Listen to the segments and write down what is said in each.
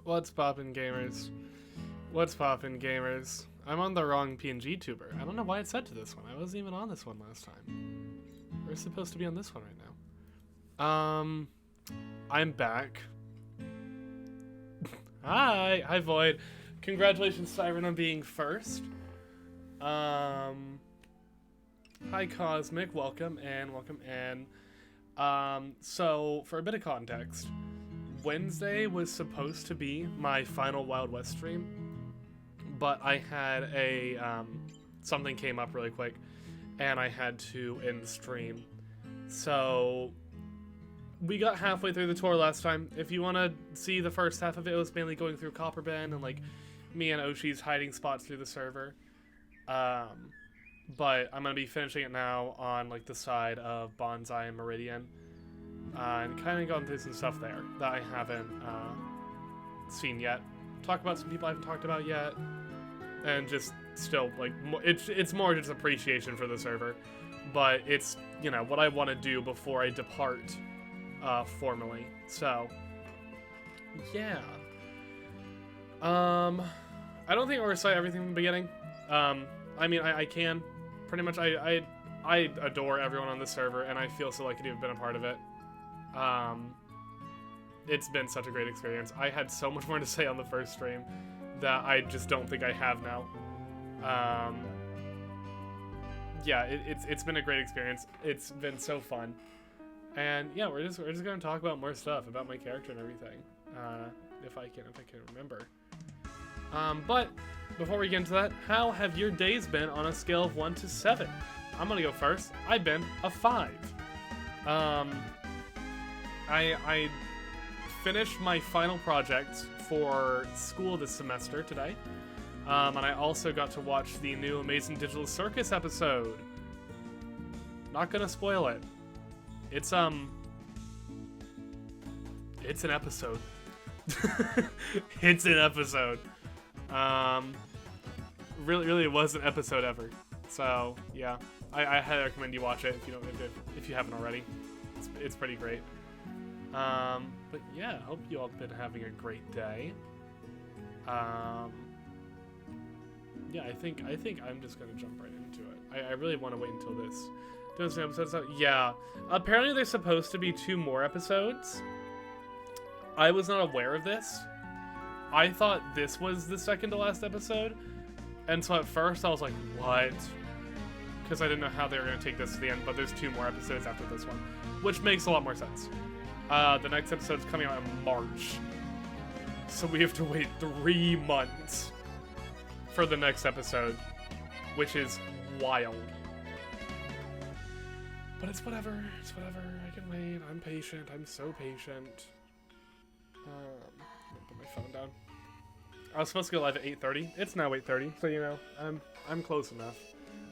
What's poppin', gamers? What's poppin', gamers? I'm on the wrong PNG tuber. I don't know why it said to this one. I wasn't even on this one last time. We're supposed to be on this one right now. I'm back. Hi Void. Congratulations, Siren, on being first. Hi Cosmic, welcome and. So for a bit of context, Wednesday was supposed to be my final Wild West stream, but I had a, something came up really quick, and I had to end the stream. So, we got halfway through the tour last time. If you want to see the first half of it, it was mainly going through Copperbend and, like, me and Oshi's hiding spots through the server. But I'm going to be finishing it now on, like, the side of Bonsai and Meridian. And kind of going through some stuff there that I haven't seen yet. Talk about some people I haven't talked about yet. And just still, like, it's more just appreciation for the server. But it's, you know, what I want to do before I depart formally. So, yeah. I don't think I'll recite everything from the beginning. I mean, I can. Pretty much, I adore everyone on the server, and I feel so lucky to have been a part of it. It's been such a great experience. I had so much more to say on the first stream that I just don't think I have now. Yeah, it's been a great experience. It's been so fun. And yeah, we're just gonna talk about more stuff about my character and everything. If I can remember. But before we get into that, how have your days been on a scale of 1 to 7? I'm gonna go first. I've been a 5. I finished my final project for school this semester today. And I also got to watch the new Amazing Digital Circus episode. Not gonna spoil it. It's an episode. It's an episode. Really it was an episode ever. So, yeah. I highly recommend you watch it if you haven't already. It's pretty great. But yeah, hope you all have been having a great day. Yeah, I think I'm just gonna jump right into it. I really want to wait until this episode's out. Yeah, apparently there's supposed to be 2 more episodes. I was not aware of this. I thought this was the second to last episode, and so at first I was like, what? Because I didn't know how they were gonna take this to the end. But there's 2 more episodes after this one, which makes a lot more sense. The next episode's coming out in March, so we have to wait 3 months for the next episode, which is wild. But it's whatever. I can wait. I'm patient. I'm so patient. Put my phone down. I was supposed to go live at 8:30. It's now 8:30, so you know, I'm close enough.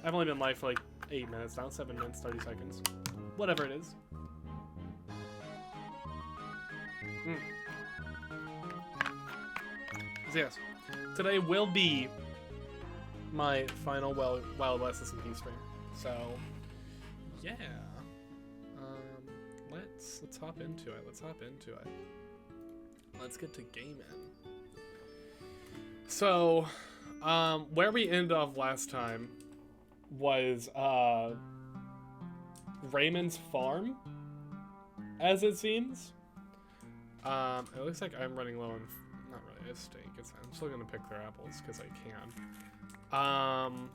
I've only been live for like 8 minutes now, 7 minutes, 30 seconds. Whatever it is. So yes, today will be my final Wild West SMP stream. So yeah, let's hop into it. Let's get to gaming. So, where we ended off last time was Raymond's farm, as it seems. It looks like I'm running low on, not really a steak. I'm still gonna pick their apples because I can.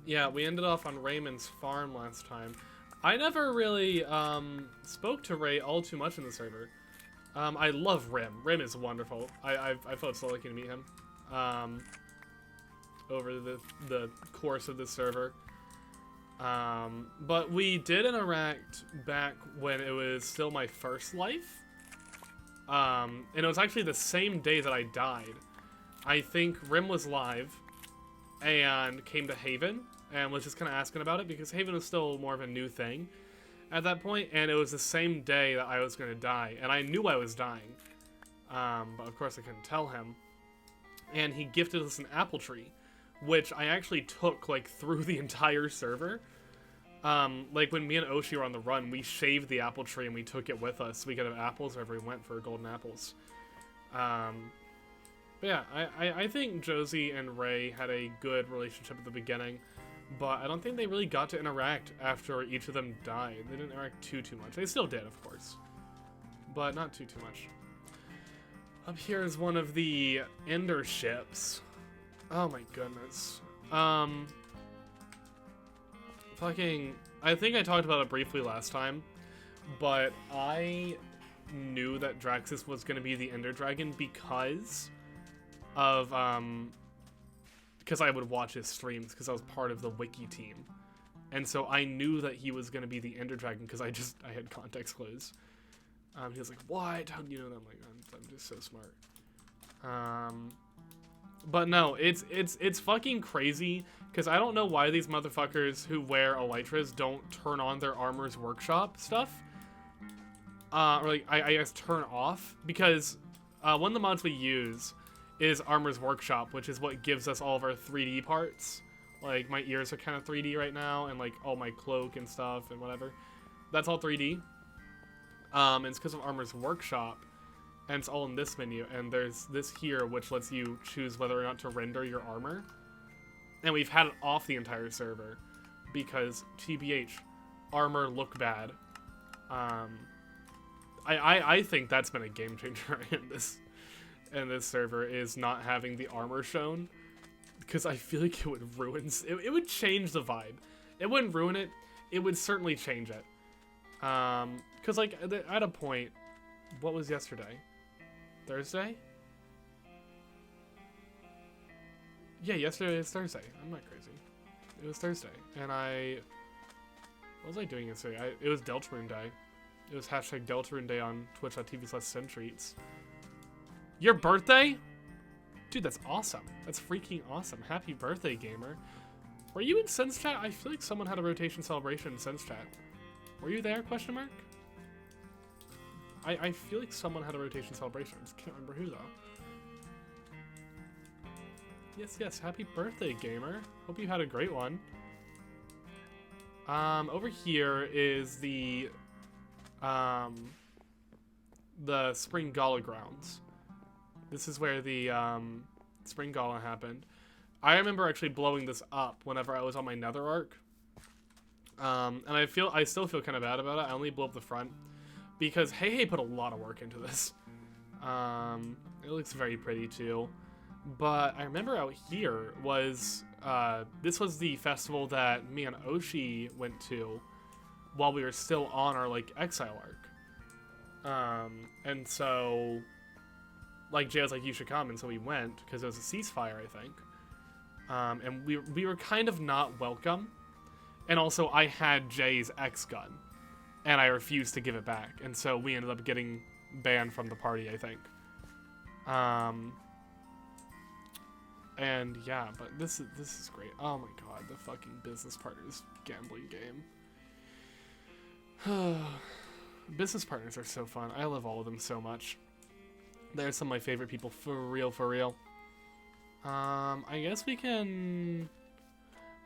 Yeah, we ended off on Raymond's farm last time. I never really spoke to Ray all too much in the server. I love Rim. Rim is wonderful. I felt so lucky to meet him over the course of this server. But we did interact back when it was still my first life. And it was actually the same day that I died. I think Rim was live and came to Haven and was just kind of asking about it because Haven was still more of a new thing at that point, and it was the same day that I was going to die, and I knew I was dying, but of course I couldn't tell him, and he gifted us an apple tree, which I actually took, like, through the entire server. Like, when me and Oshi were on the run, we shaved the apple tree and we took it with us so we could have apples wherever we went for golden apples. But yeah, I think Josie and Ray had a good relationship at the beginning, but I don't think they really got to interact after each of them died. They didn't interact too much. They still did, of course, but not too much. Up here is one of the Ender ships. Oh my goodness. Fucking, I think I talked about it briefly last time, but I knew that Draxus was going to be the Ender Dragon because of, because I would watch his streams, because I was part of the wiki team. And so I knew that he was going to be the Ender Dragon because I had context clues. He was like, what? How do you know that? I'm like, I'm just so smart. But no, it's fucking crazy, because I don't know why these motherfuckers who wear elytras don't turn on their Armor's Workshop stuff. Or like, I guess turn off, because one of the mods we use is Armor's Workshop, which is what gives us all of our 3D parts. Like, my ears are kind of 3D right now, and like all my cloak and stuff and whatever. That's all 3D. And it's because of Armor's Workshop, and it's all in this menu, and there's this here which lets you choose whether or not to render your armor. And we've had it off the entire server, because TBH, armor look bad. I think that's been a game changer in this server, is not having the armor shown, because I feel like it would ruin, it would change the vibe. It wouldn't ruin it, it would certainly change it. Because like at a point, what was yesterday? Thursday? Yeah, yesterday is Thursday. I'm not crazy. It was Thursday, and what was I doing yesterday? It was Deltarune Day. It was hashtag Deltarune Day on twitch.tv/Centreats. Your birthday? Dude, that's awesome. That's freaking awesome. Happy birthday, gamer. Were you in Sense Chat? I feel like someone had a rotation celebration in Sense Chat. Were you there, question mark? I feel like someone had a rotation celebration. I just can't remember who, though. Yes, happy birthday, gamer. Hope you had a great one. Over here is the Spring Gala grounds. This is where the, Spring Gala happened. I remember actually blowing this up whenever I was on my Nether Arc. And I still feel kind of bad about it. I only blew up the front because Hey put a lot of work into this. It looks very pretty too. But I remember out here was, this was the festival that me and Oshi went to while we were still on our, like, Exile Arc. And so, like, Jay was like, you should come, and so we went, because it was a ceasefire, I think. And we were kind of not welcome. And also, I had Jay's X gun, and I refused to give it back, and so we ended up getting banned from the party, I think. And yeah, but this is great. Oh my god, the fucking business partners gambling game. Business partners are so fun. I love all of them so much. They're some of my favorite people, for real, for real. I guess we kind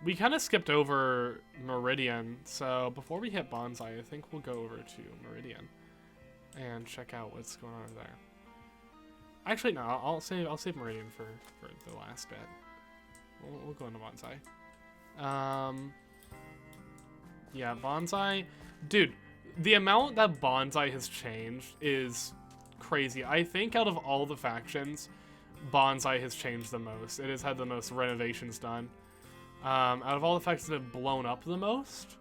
of skipped over Meridian, so before we hit Bonsai, I think we'll go over to Meridian and check out what's going on over there. Actually, no, I'll save Meridian for the last bit. We'll go into Bonsai. Yeah, Bonsai, dude, the amount that Bonsai has changed is crazy. I think out of all the factions, Bonsai has changed the most. It has had the most renovations done. Out of all the factions that have blown up the most,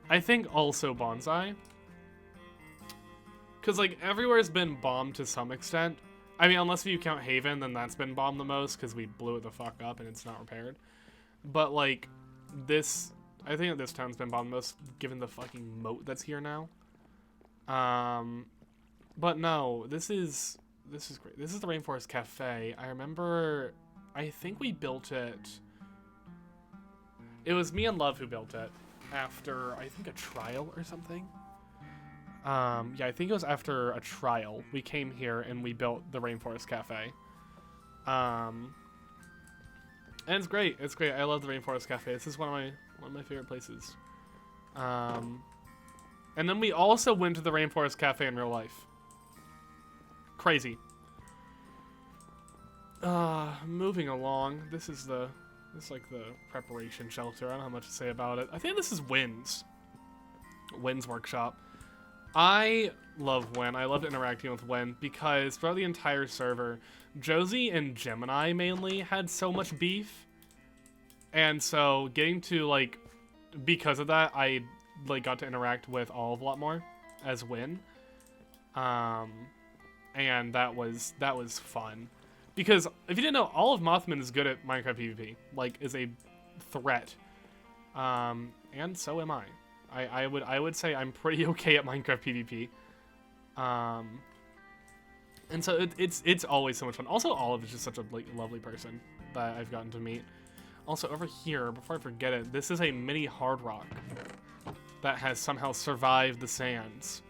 I think also Bonsai. Because, like, everywhere's been bombed to some extent. I mean, unless you count Haven, then that's been bombed the most, because we blew it the fuck up and it's not repaired. But, like, this, I think that this town's been bombed the most, given the fucking moat that's here now. But no, this is great. This is the Rainforest Cafe. I remember, I think we built it. It was me and Love who built it after, I think, a trial or something. Yeah, I think it was after a trial. We came here and we built the Rainforest Cafe. And it's great. It's great. I love the Rainforest Cafe. This is one of my favorite places. And then we also went to the Rainforest Cafe in real life. Crazy. Moving along. This is like the preparation shelter. I don't have much to say about it. I think this is Wynn's workshop. I love Wynn. I loved interacting with Wynn because throughout the entire server, Josie and Gemini mainly had so much beef. And so getting to, like, because of that, I, like, got to interact with Olive a lot more as Wynn. And that was fun. Because if you didn't know, Olive Mothman is good at Minecraft PvP. Like, is a threat. And so am I. I would say I'm pretty okay at Minecraft PvP. And so it's always so much fun. Also, Olive is just such a lovely person that I've gotten to meet. Also, over here, before I forget it, this is a mini hard rock that has somehow survived the sands.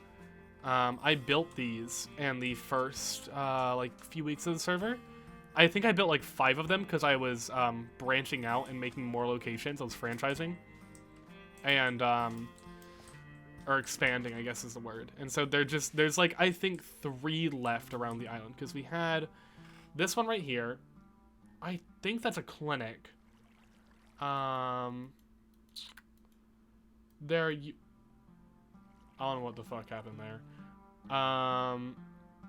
I built these in the first like few weeks of the server. I think I built like 5 of them because I was branching out and making more locations. I was franchising. And or expanding, I guess is the word. And so there's like I think 3 left around the island because we had this one right here. I think that's a clinic. There you I don't know what the fuck happened there.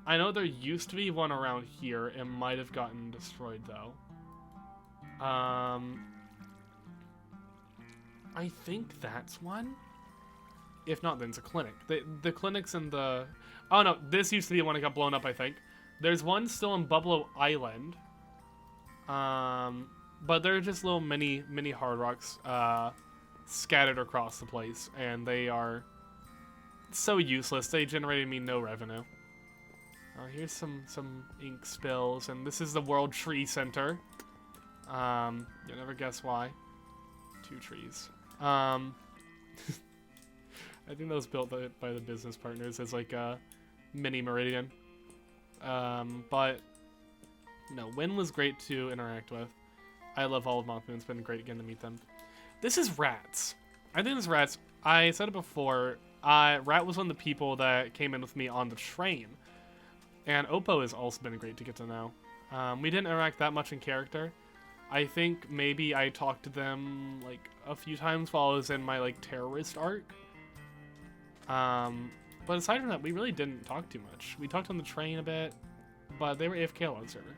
I know there used to be one around here. It might have gotten destroyed though. I think that's one. If not, then it's a clinic. The clinic's in the... Oh, no. This used to be the one that got blown up, I think. There's one still in Bubblo Island. But they're just little mini hard rocks scattered across the place. And they are so useless. They generated me no revenue. Here's some ink spills. And this is the World Tree Center. You'll never guess why. 2 trees. I think that was built by the business partners as like a mini Meridian. But no, Wynn was great to interact with. I love Olive Mothman. It's been great again to meet them. This is Rats. I think this is Rats. I said it before. Rat was one of the people that came in with me on the train. And Oppo has also been great to get to know. We didn't interact that much in character. I think maybe I talked to them like a few times while I was in my like terrorist arc. But aside from that, we really didn't talk too much. We talked on the train a bit, but they were AFK on the server.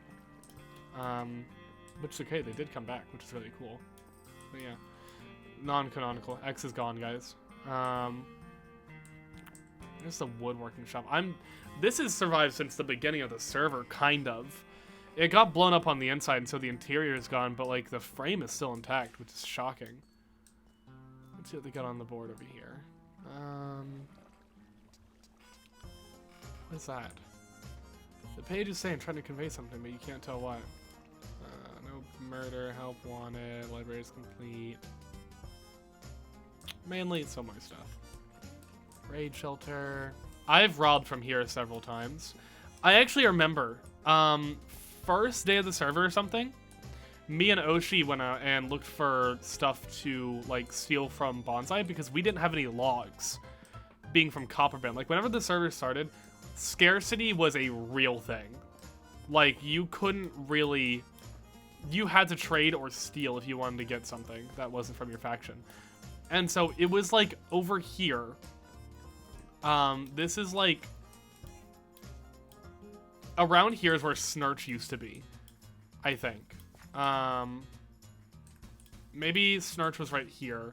Which is okay, they did come back, which is really cool. But yeah, non-canonical. X is gone, guys. There's the woodworking shop. This has survived since the beginning of the server, kind of. It got blown up on the inside, and so the interior is gone, but like the frame is still intact, which is shocking. Let's see what they got on the board over here. What is that? The page is saying trying to convey something, but you can't tell what. No murder, help wanted, library is complete. Mainly some more stuff. Raid shelter. I've robbed from here several times. I actually remember, first day of the server or something, me and Oshi went out and looked for stuff to like steal from Bonsai because we didn't have any logs, being from Copperbend. Like whenever the server started, scarcity was a real thing. Like you couldn't really, you had to trade or steal if you wanted to get something that wasn't from your faction. And so it was like over here. This is like around here is where Snurch used to be, I think. Maybe Snurch was right here,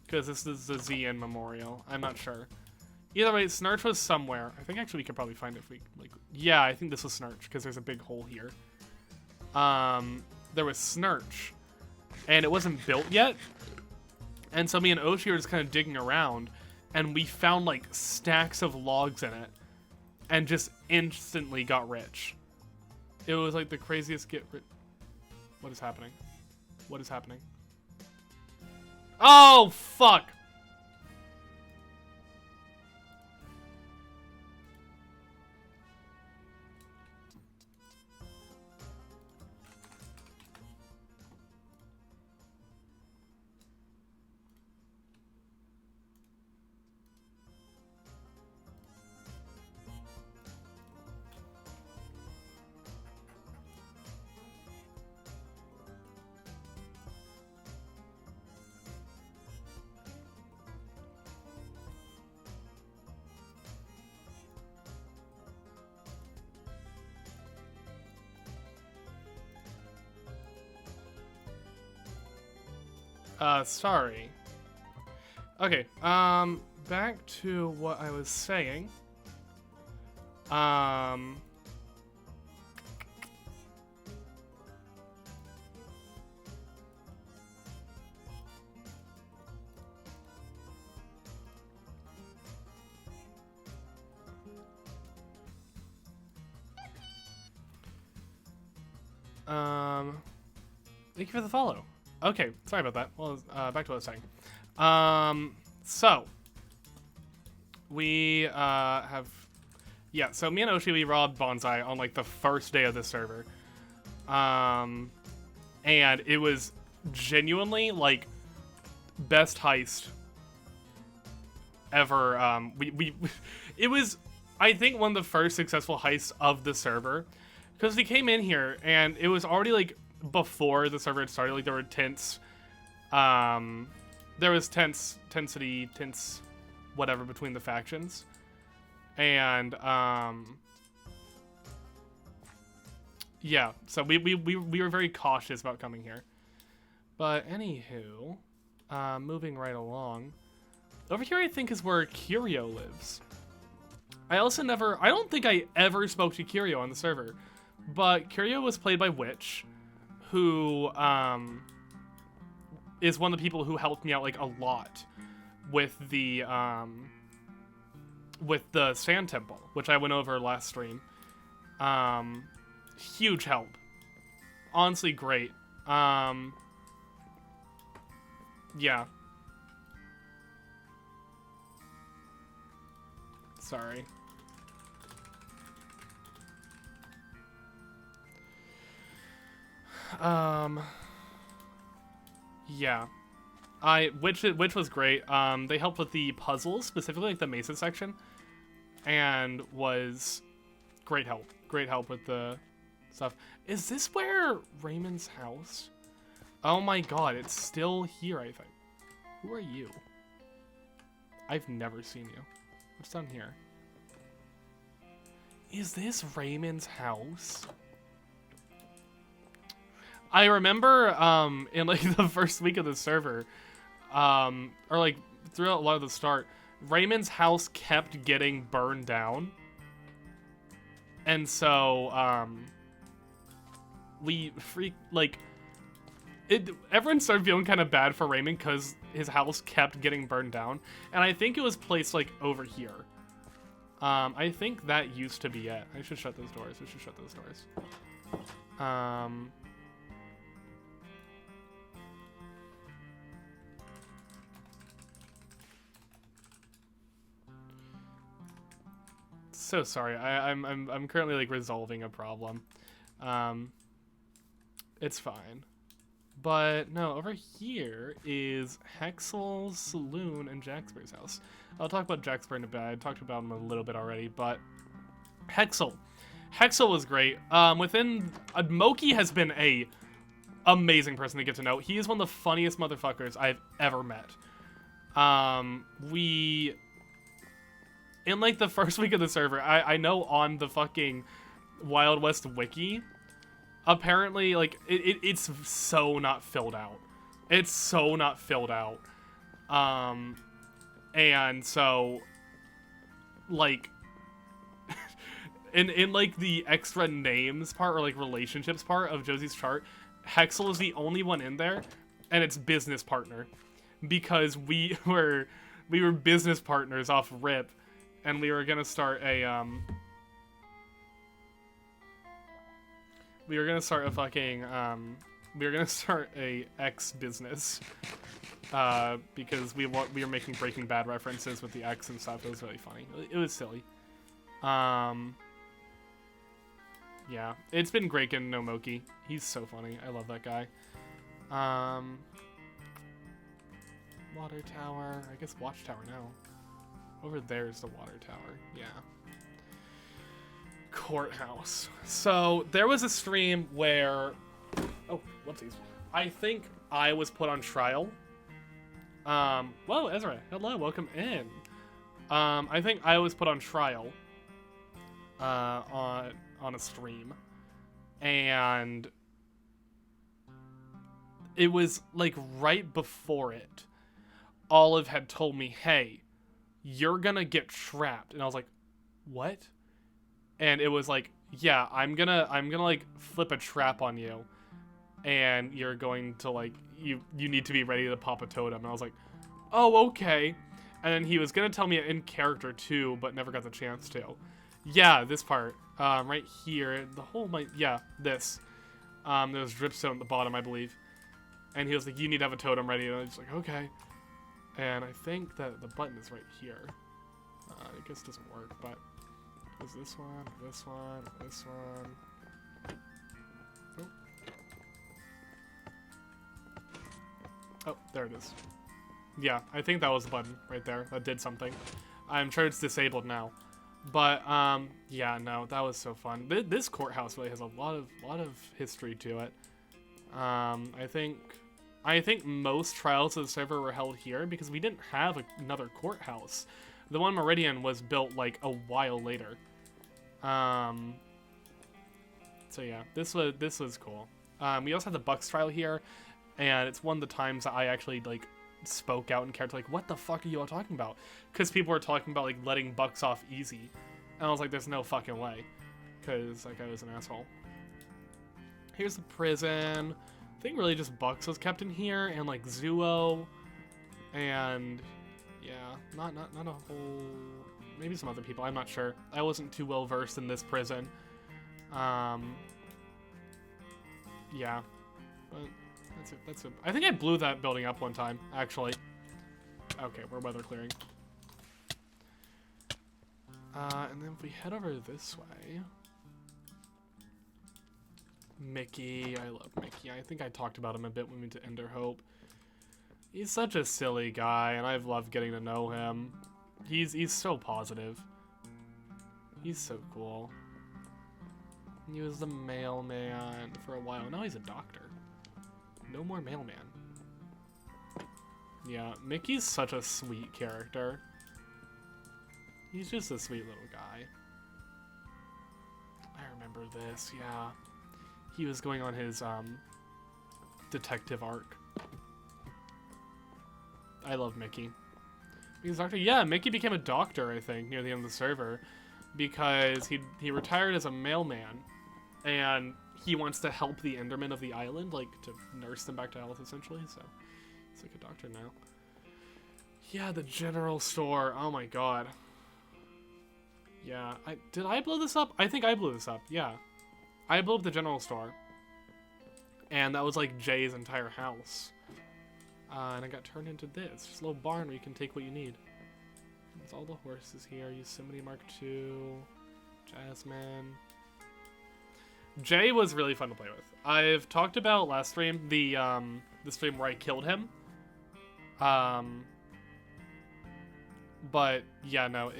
because this is the ZN Memorial. I'm not sure. Either way, Snurch was somewhere. I think actually we could probably find it if we, like, yeah, I think this was Snurch, because there's a big hole here. There was Snurch, and it wasn't built yet. And so me and Oshi were just kind of digging around, and we found, like, stacks of logs in it, and just instantly got rich. It was, like, the craziest get rich. What is happening? What is happening? Oh, fuck! Sorry. Okay, back to what I was saying. Thank you for the follow. Okay, sorry about that. Well, back to what I was saying. So we have, yeah. So me and Oshi, we robbed Bonsai on like the first day of the server, and it was genuinely like best heist ever. It was, I think, one of the first successful heists of the server, because we came in here and it was already like before the server had started. Like there were tense, there was tensity, whatever between the factions, and yeah. So we were very cautious about coming here. But anywho, moving right along. Over here, I think, is where Curio lives. I don't think I ever spoke to Curio on the server, but Curio was played by Witch, who is one of the people who helped me out like a lot with the Sand Temple, which I went over last stream. Huge help. Honestly, great. Yeah. Sorry. Yeah. Which was great. They helped with the puzzles, specifically like the Mesa section, and was great help. Great help with the stuff. Is this where Raymond's house? Oh my god, it's still here, I think. Who are you? I've never seen you. What's down here? Is this Raymond's house? I remember, in like the first week of the server, or like throughout a lot of the start, Raymond's house kept getting burned down. And so, everyone started feeling kind of bad for Raymond because his house kept getting burned down. And I think it was placed like over here. I think that used to be it. I should shut those doors. So sorry. I'm currently like resolving a problem. It's fine. But no, over here is Hexel's Saloon and Jacksbur's house. I'll talk about Jacksburr in a bit. I talked about him a little bit already, but Hexel was great. Moki has been a amazing person to get to know. He is one of the funniest motherfuckers I've ever met. In like the first week of the server, I know on the fucking Wild West wiki, apparently like it's so not filled out. It's so not filled out. And so like in like the extra names part or like relationships part of Josie's chart, Hexel is the only one in there, and it's business partner, because we were business partners off RIP, and we were gonna start a X business, because we were making Breaking Bad references with the X and stuff. It was really funny. It was silly. Yeah, it's been great getting to know Moki. He's so funny. I love that guy. Water tower. I guess watchtower now. Over there's the water tower. Yeah. Courthouse. So there was a stream where, oh, whoopsies. I think I was put on trial. Whoa, Ezra. Hello, welcome in. I think I was put on trial on a stream, and it was like right before it, Olive had told me, hey, you're gonna get trapped. And I was like, what? And it was like, yeah, I'm gonna like flip a trap on you, and you're going to like, you need to be ready to pop a totem. And I was like, oh, okay. And then he was gonna tell me it in character too, but never got the chance to. Yeah, this part, right here, the whole this. There's dripstone at the bottom, I believe. And he was like, you need to have a totem ready. And I was like, okay. And I think that the button is right here. I guess it doesn't work, but is this one, this one, this one? Oh, there it is. Yeah, I think that was the button right there. That did something. I'm sure it's disabled now. But, yeah, no, that was so fun. This courthouse really has a lot of history to it. I think most trials of the server were held here because we didn't have another courthouse. The one Meridian was built, like, a while later. So yeah, this was cool. We also had the Bucks trial here, and it's one of the times that I actually, like, spoke out in character, like, what the fuck are you all talking about? Because people were talking about, like, letting Bucks off easy. And I was like, there's no fucking way. Because that guy was an asshole. Here's the prison. I think really just Bucks was kept in here, and, like, Zuo. And, yeah, not a whole... Maybe some other people, I'm not sure. I wasn't too well versed in this prison. Yeah. But... That's it. I think I blew that building up one time, actually. Okay, we're weather clearing. And then if we head over this way... Mickey, I love Mickey. I think I talked about him a bit when we went to Ender Hope. He's such a silly guy, and I've loved getting to know him. He's so positive. He's so cool. He was the mailman for a while. Now he's a doctor. No more mailman. Yeah, Mickey's such a sweet character. He's just a sweet little guy. I remember this, yeah. He was going on his, detective arc. I love Mickey. He's a doctor? Yeah, Mickey became a doctor, I think, near the end of the server. Because he retired as a mailman. And he wants to help the Endermen of the island, like, to nurse them back to health, essentially, so he's like a doctor now. Yeah, the general store. Oh my god. Yeah, did I blow this up? I think I blew this up, yeah. I blew up the general store. And that was, like, Jay's entire house. And I got turned into this. Just a little barn where you can take what you need. There's all the horses here. Yosemite Mark II. Jasmine. Jay was really fun to play with. I've talked about last stream, the stream where I killed him. But yeah, no,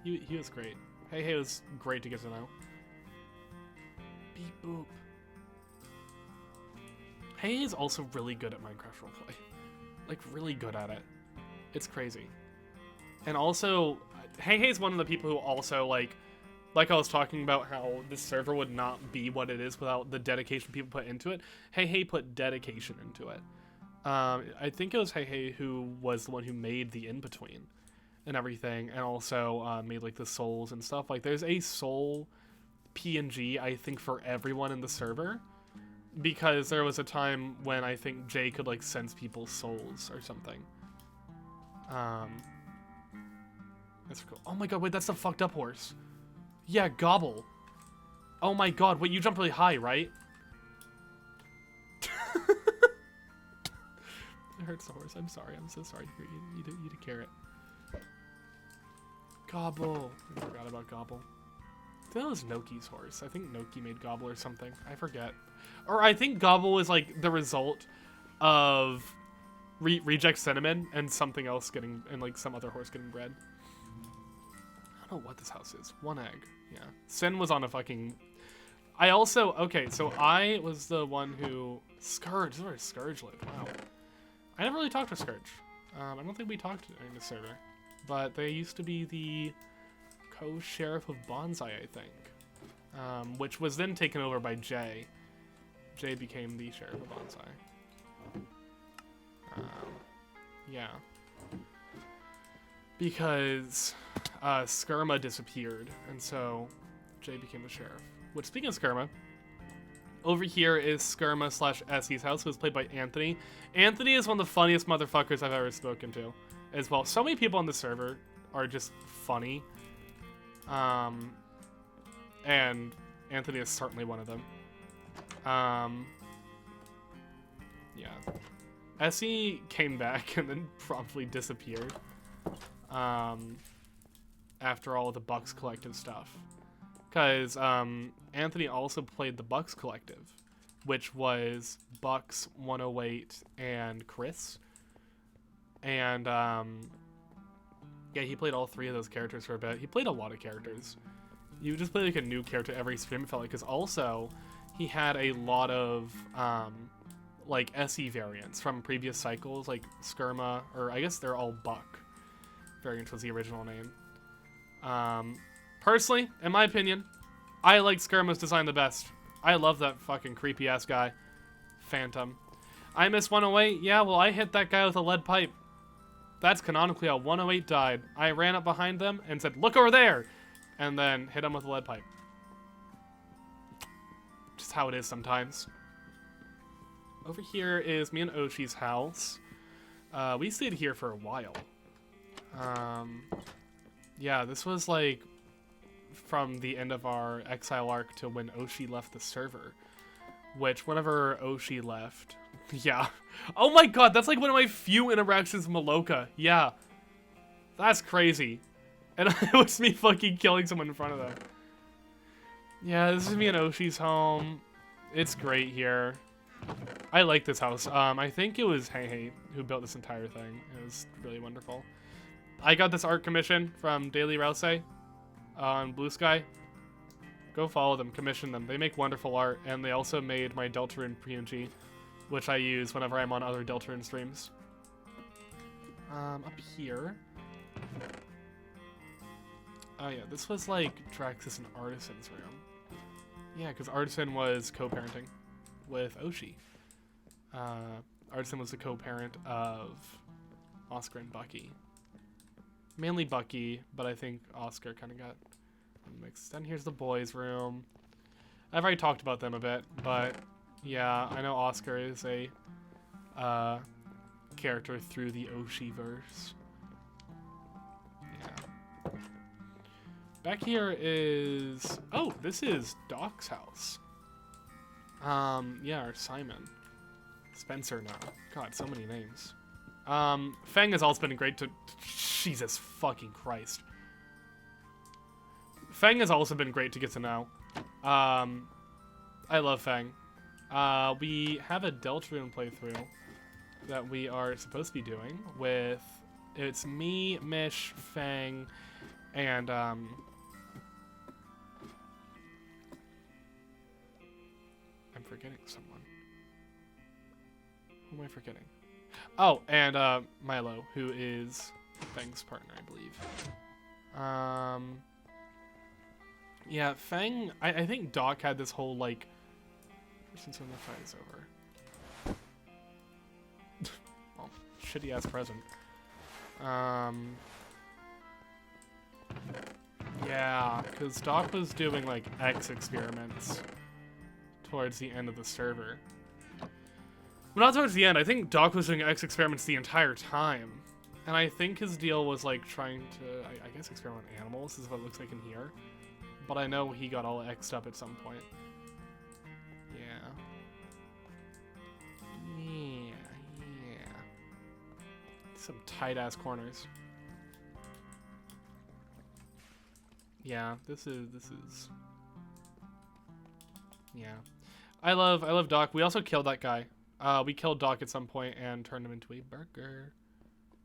he was great. Hey, it was great to get to know. Beep boop. Hey is also really good at Minecraft roleplay. Like, really good at it. It's crazy. And also, Hey's one of the people who also, like I was talking about how this server would not be what it is without the dedication people put into it. Hey put dedication into it. I think it was Hey who was the one who made the in-between and everything, and also made, like, the souls and stuff. Like, there's a soul PNG, I think, for everyone in the server, because there was a time when I think Jay could, like, sense people's souls or something. That's cool. Oh my god, wait, that's the fucked up horse. Yeah, Gobble. Oh my god, wait, you jumped really high, right? It hurts the horse. I'm sorry. I'm so sorry to hear you to carrot. Gobble. I forgot about Gobble. I think that was Noki's horse. I think Noki made Gobble or something. I forget. Or I think Gobble was, like, the result of Reject Cinnamon and something else getting, and, like, some other horse getting bred. I don't know what this house is. One egg. Yeah. Sin was on a fucking... I also... Okay, so I was the one who... Scourge. This is where Scourge lived. Wow. I never really talked to Scourge. I don't think we talked in the server. But they used to be the co-sheriff of Bonsai, I think. Which was then taken over by Jay. Jay became the sheriff of Bonsai. Yeah. Because Skirma disappeared, and so Jay became the sheriff. Which, speaking of Skirma, over here is Skirma / Essie's house, who is played by Anthony. Anthony is one of the funniest motherfuckers I've ever spoken to, as well. So many people on the server are just funny. And Anthony is certainly one of them. Yeah. Essie came back and then promptly disappeared. After all of the Bucks Collective stuff. Because Anthony also played the Bucks Collective, which was Bucks, 108, and Chris. And yeah, he played all three of those characters for a bit. He played a lot of characters. You just play like a new character every stream, it felt like, because also he had a lot of like SE variants from previous cycles, like Skirma, or I guess they're all Buck variant was the original name. Personally, in my opinion, I like Skirma's design the best. I love that fucking creepy ass guy, Phantom. I miss 108. Yeah, well, I hit that guy with a lead pipe. That's canonically how 108 died. I ran up behind them and said, "Look over there!" And then hit him with a lead pipe. Just how it is sometimes. Over here is me and Oshi's house. We stayed here for a while. Yeah, this was like from the end of our exile arc to when Oshi left the server. Which, whenever Oshi left... Yeah. Oh my god, that's like one of my few interactions with Maloka. Yeah. That's crazy. And it was me fucking killing someone in front of them. Yeah, this is me and Oshi's home. It's great here. I like this house. I think it was Hey who built this entire thing. It was really wonderful. I got this art commission from Daily Rouse on Blue Sky. Go follow them, commission them. They make wonderful art, and they also made my Deltarune PNG, which I use whenever I'm on other Deltarune streams. Up here. Oh yeah, this was like Draxus and Artisan's room. Yeah, because Artisan was co-parenting with Oshi. Artisan was the co-parent of Oscar and Bucky. Mainly Bucky, but I think Oscar kind of got mixed. Then here's the boys' room. I've already talked about them a bit, but yeah, I know Oscar is a character through the Oshi-verse. Yeah. Back here is... Oh, this is Doc's house. Yeah, or Simon. Spencer now. God, so many names. Feng has also been great to... Jesus fucking Christ. Feng has also been great to get to know. I love Feng. We have a Deltarune playthrough that we are supposed to be doing with... It's me, Mish, Feng, and... I'm forgetting someone. Who am I forgetting? Oh, and Milo, who is Feng's partner, I believe. Yeah, Feng, I think Doc had this whole, like, since when the fight is over. Well, shitty-ass present. Yeah, because Doc was doing, like, X experiments towards the end of the server. Well, not towards the end. I think Doc was doing X experiments the entire time. And I think his deal was, like, trying to, I guess, experiment on animals is what it looks like in here. But I know he got all X'd up at some point. Yeah. Yeah. Some tight-ass corners. Yeah, this is... Yeah. I love Doc. We also killed that guy. We killed Doc at some point and turned him into a burger.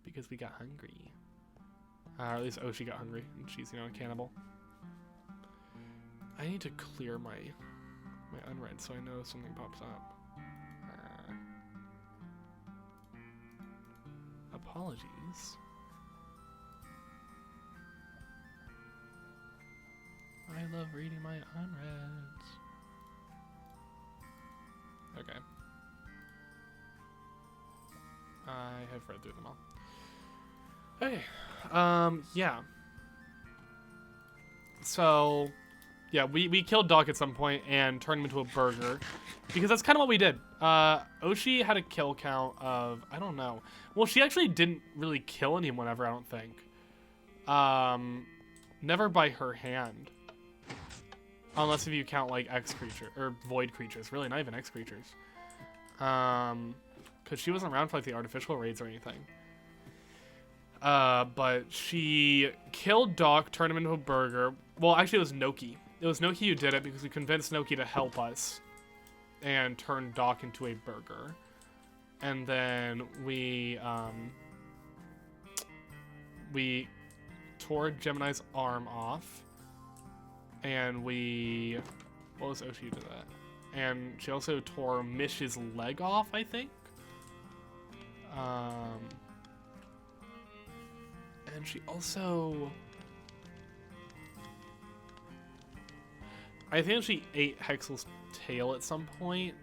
Because we got hungry. Or at least Oshi got hungry. And she's, you know, a cannibal. I need to clear my unread so I know if something pops up. Apologies. I love reading my unreads. have read through them all. Okay. Yeah. So, yeah, we killed Doc at some point and turned him into a burger. Because that's kind of what we did. Oshi had a kill count of, I don't know. Well, she actually didn't really kill anyone ever, I don't think. Never by her hand. Unless if you count, like, X creature, or void creatures. Really, not even X creatures. Because she wasn't around for, like, the artificial raids or anything. But she killed Doc, turned him into a burger. Well, actually, it was Noki. It was Noki who did it because we convinced Noki to help us. And turned Doc into a burger. And then we tore Gemini's arm off. And we... What was Oshi who did that? And she also tore Mish's leg off, I think? And she also... I think she ate Hexel's tail at some point.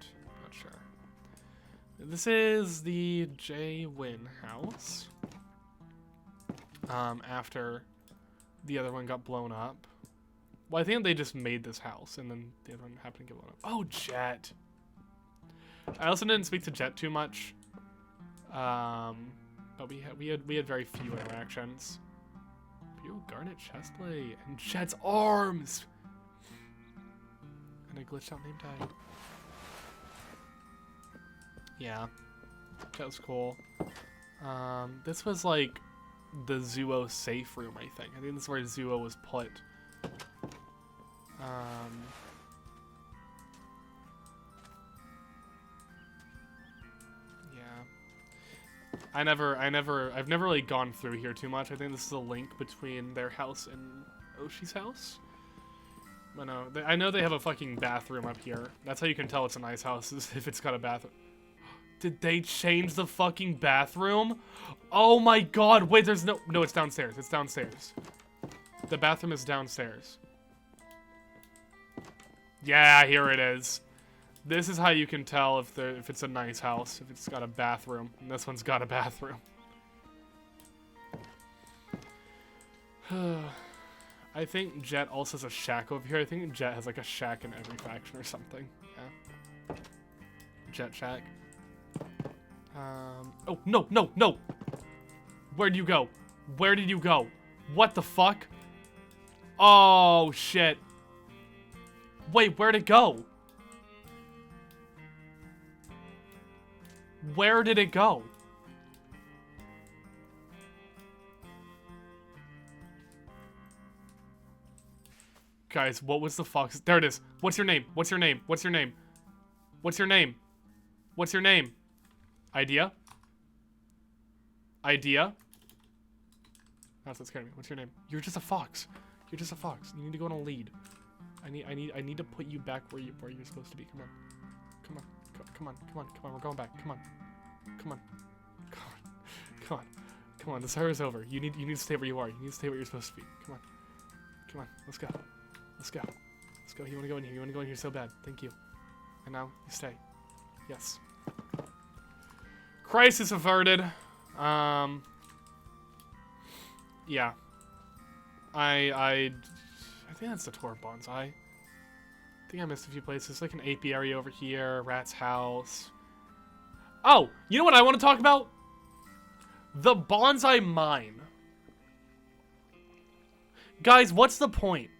Not sure. This is the J Win house. After the other one got blown up. Well, I think they just made this house, and then the other one happened to get blown up. Oh, Jet. I also didn't speak to Jet too much. But we had very few interactions. Pure Garnet chestplate and Jet's arms. And a glitched out name tag. Yeah, that was cool. This was like the Zuo safe room, I think. I think this is where Zuo was put. Yeah. I've never really gone through here too much. I think this is a link between their house and Oshi's house. But no, I know they have a fucking bathroom up here. That's how you can tell it's a nice house, is if it's got a bathroom. Did they change the fucking bathroom? Oh my god, wait, there's no, it's downstairs, it's downstairs. The bathroom is downstairs. Yeah, here it is. This is how you can tell if it's a nice house, if it's got a bathroom. And this one's got a bathroom. I think Jet also has a shack over here. I think Jet has like a shack in every faction or something. Yeah. Jet shack. Oh, no, no, no! Where'd you go? Where did you go? What the fuck? Oh, shit. Wait, where'd it go? Where did it go? Guys, what was the fuck? There it is. What's your name? What's your name? What's your name? What's your name? What's your name? Idea? Idea? That's what scared me. What's your name? You're just a fox. You're just a fox. You need to go on a lead. I need to put you back where you're supposed to be. Come on. Come on. Come on. Come on. Come on. We're going back. Come on. Come on. Come on. Come on. Come on. The server's over. You need to stay where you are. You need to stay where you're supposed to be. Come on. Come on. Let's go. Let's go. Let's go. You want to go in here. You want to go in here so bad. Thank you. And now you stay. Yes. Crisis averted. Yeah. I think that's the tour of Bonsai. I think I missed a few places. Like an apiary over here, Rat's house. Oh, you know what I want to talk about? The Bonsai mine. Guys, what's the point?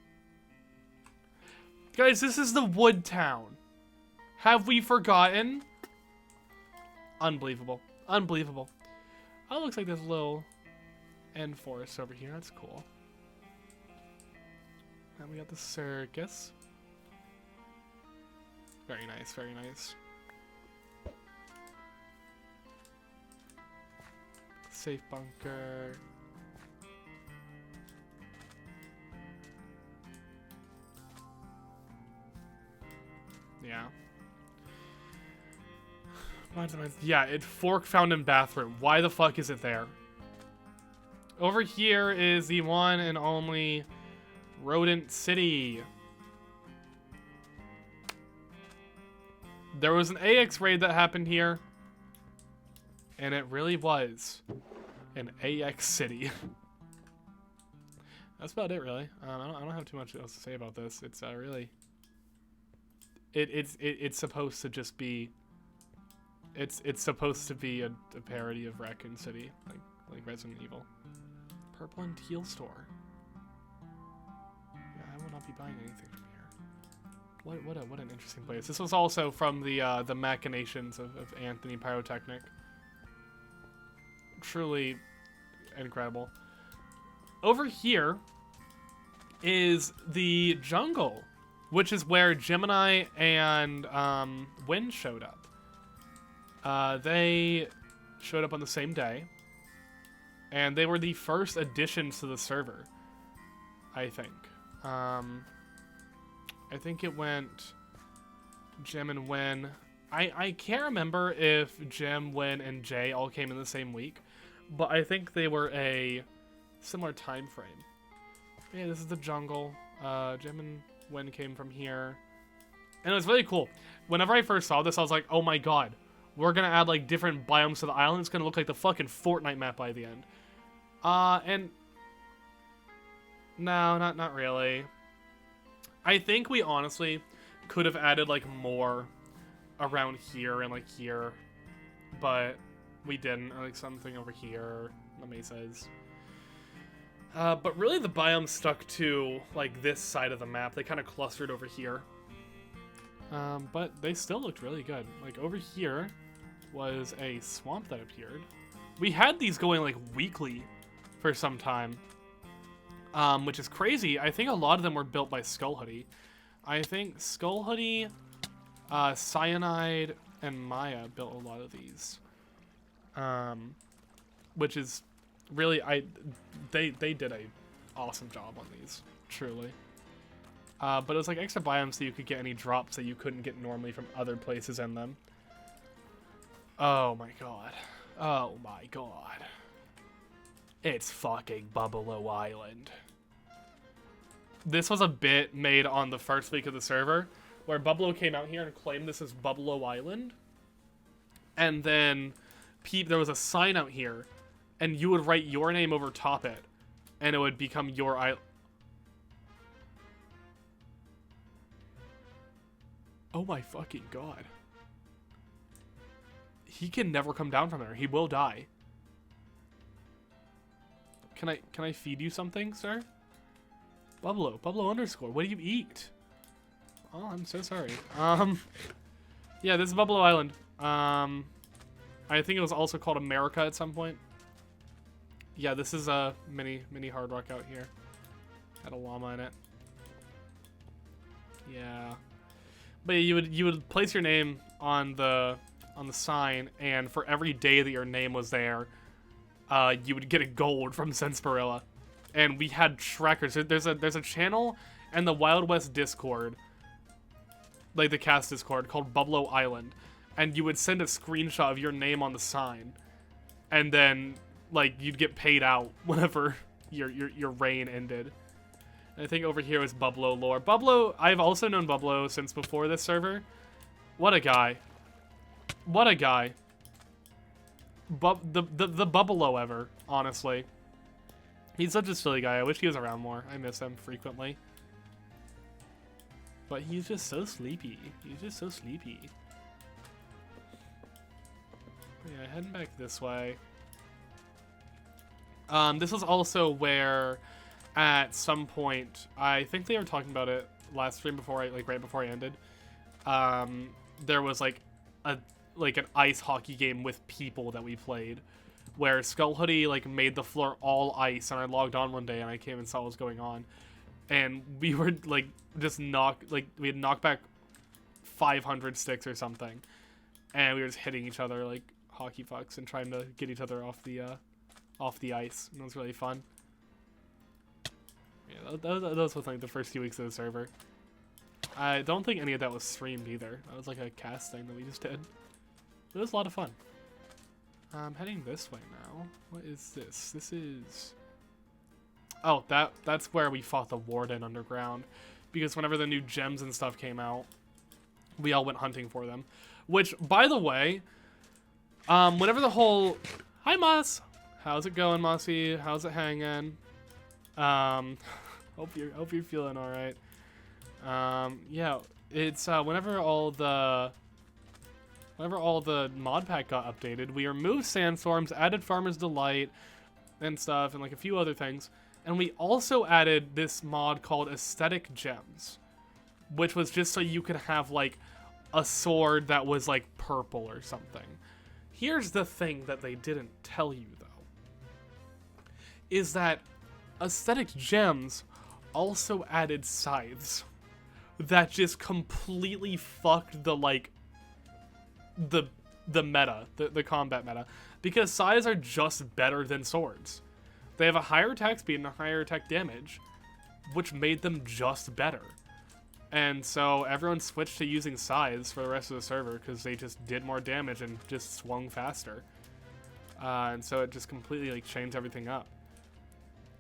Guys, this is the wood town. Have we forgotten? Unbelievable. Unbelievable. Oh, it looks like there's a little end forest over here. That's cool. And we got the circus. Very nice, very nice. Safe bunker. Yeah. Yeah, it fork found in bathroom. Why the fuck is it there? Over here is the one and only Rodent City. There was an AX raid that happened here. And it really was an AX city. That's about it, really. I don't have too much else to say about this. It's really... It's supposed to just be... It's supposed to be a parody of Raccoon City, like Resident Evil. Purple and teal store. Yeah, I will not be buying anything from here. What an interesting place. This was also from the machinations of Anthony Pyrotechnic. Truly incredible. Over here is the jungle, which is where Gemini and Wind showed up. They showed up on the same day, and they were the first additions to the server, I think. I think it went Gem and Win. I can't remember if Gem, Win, and Jay all came in the same week, but I think they were a similar time frame. Yeah, this is the jungle. Gem and Win came from here, and it was really cool. Whenever I first saw this, I was like, oh my god. We're gonna add like different biomes to the island. It's gonna look like the fucking Fortnite map by the end. And no, not really. I think we honestly could have added like more around here and like here, but we didn't. Or like something over here, the mesas. But really the biomes stuck to like this side of the map. They kind of clustered over here. But they still looked really good. Like over here was a swamp that appeared. We had these going like weekly for some time, which is crazy. I think a lot of them were built by Skull Hoodie. I think Skull Hoodie, Cyanide, and Maya built a lot of these, which is really they did a awesome job on these, truly. But it was like extra biomes so you could get any drops that you couldn't get normally from other places in them. Oh my god. Oh my god. It's fucking Bubbalo Island. This was a bit made on the first week of the server, where Bubbalo came out here and claimed this is Bubbalo Island. And then there was a sign out here, and you would write your name over top it, and it would become your island. Oh my fucking god. He can never come down from there. He will die. Can I feed you something, sir? Bubbalo underscore. What do you eat? Oh, I'm so sorry. Yeah, this is Bubbalo Island. I think it was also called America at some point. Yeah, this is a mini Hard Rock out here. Had a llama in it. Yeah. But you would place your name on the sign, and for every day that your name was there, you would get a gold from Sensporilla. And we had trackers. There's a channel in the Wild West Discord, like the cast Discord, called Bubbalo Island, and you would send a screenshot of your name on the sign, and then like you'd get paid out whenever your reign ended. I think over here was Bubbalo lore. Bubbalo, I've also known Bubbalo since before this server. What a guy. What a guy. The Bubbalo ever, honestly. He's such a silly guy. I wish he was around more. I miss him frequently. But he's just so sleepy. He's just so sleepy. Yeah, heading back this way. This was also where, at some point, I think they were talking about it last stream before right before I ended. There was like an ice hockey game with people that we played, where Skull Hoodie like made the floor all ice, and I logged on one day and I came and saw what was going on, and we were like we had knocked back 500 sticks or something, and we were just hitting each other like hockey pucks and trying to get each other off the ice. And it was really fun. Yeah, that was like the first few weeks of the server. I don't think any of that was streamed either. That was like a cast thing that we just did. It was a lot of fun. I'm heading this way now. What is this? This is... Oh, that's where we fought the Warden underground. Because whenever the new gems and stuff came out, we all went hunting for them. Which, by the way, Whenever the whole, hi Moss, how's it going, Mossy? How's it hanging? Hope you're feeling all right. Yeah, it's whenever all the mod pack got updated, we removed sandstorms, added Farmer's Delight and stuff, and like a few other things. And we also added this mod called Aesthetic Gems, which was just so you could have like a sword that was like purple or something. Here's the thing that they didn't tell you though, is that Aesthetic Gems also added scythes that just completely fucked the like the meta, the combat meta, because scythes are just better than swords. They have a higher attack speed and a higher attack damage, which made them just better. And so everyone switched to using scythes for the rest of the server because they just did more damage and just swung faster. And so it just completely like changed everything up.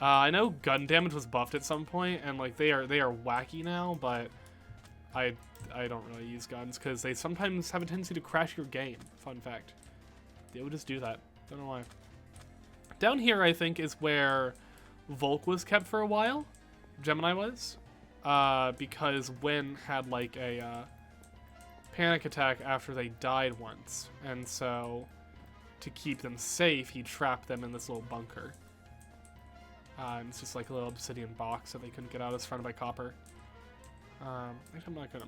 I know gun damage was buffed at some point, and like they are wacky now, but I don't really use guns because they sometimes have a tendency to crash your game. Fun fact. They would just do that. Don't know why. Down here, I think, is where Volk was kept for a while. Gemini was. Because Wynn had like a panic attack after they died once. And so, to keep them safe, he trapped them in this little bunker. And it's just like a little obsidian box that they couldn't get out. It's surrounded by copper. I'm not gonna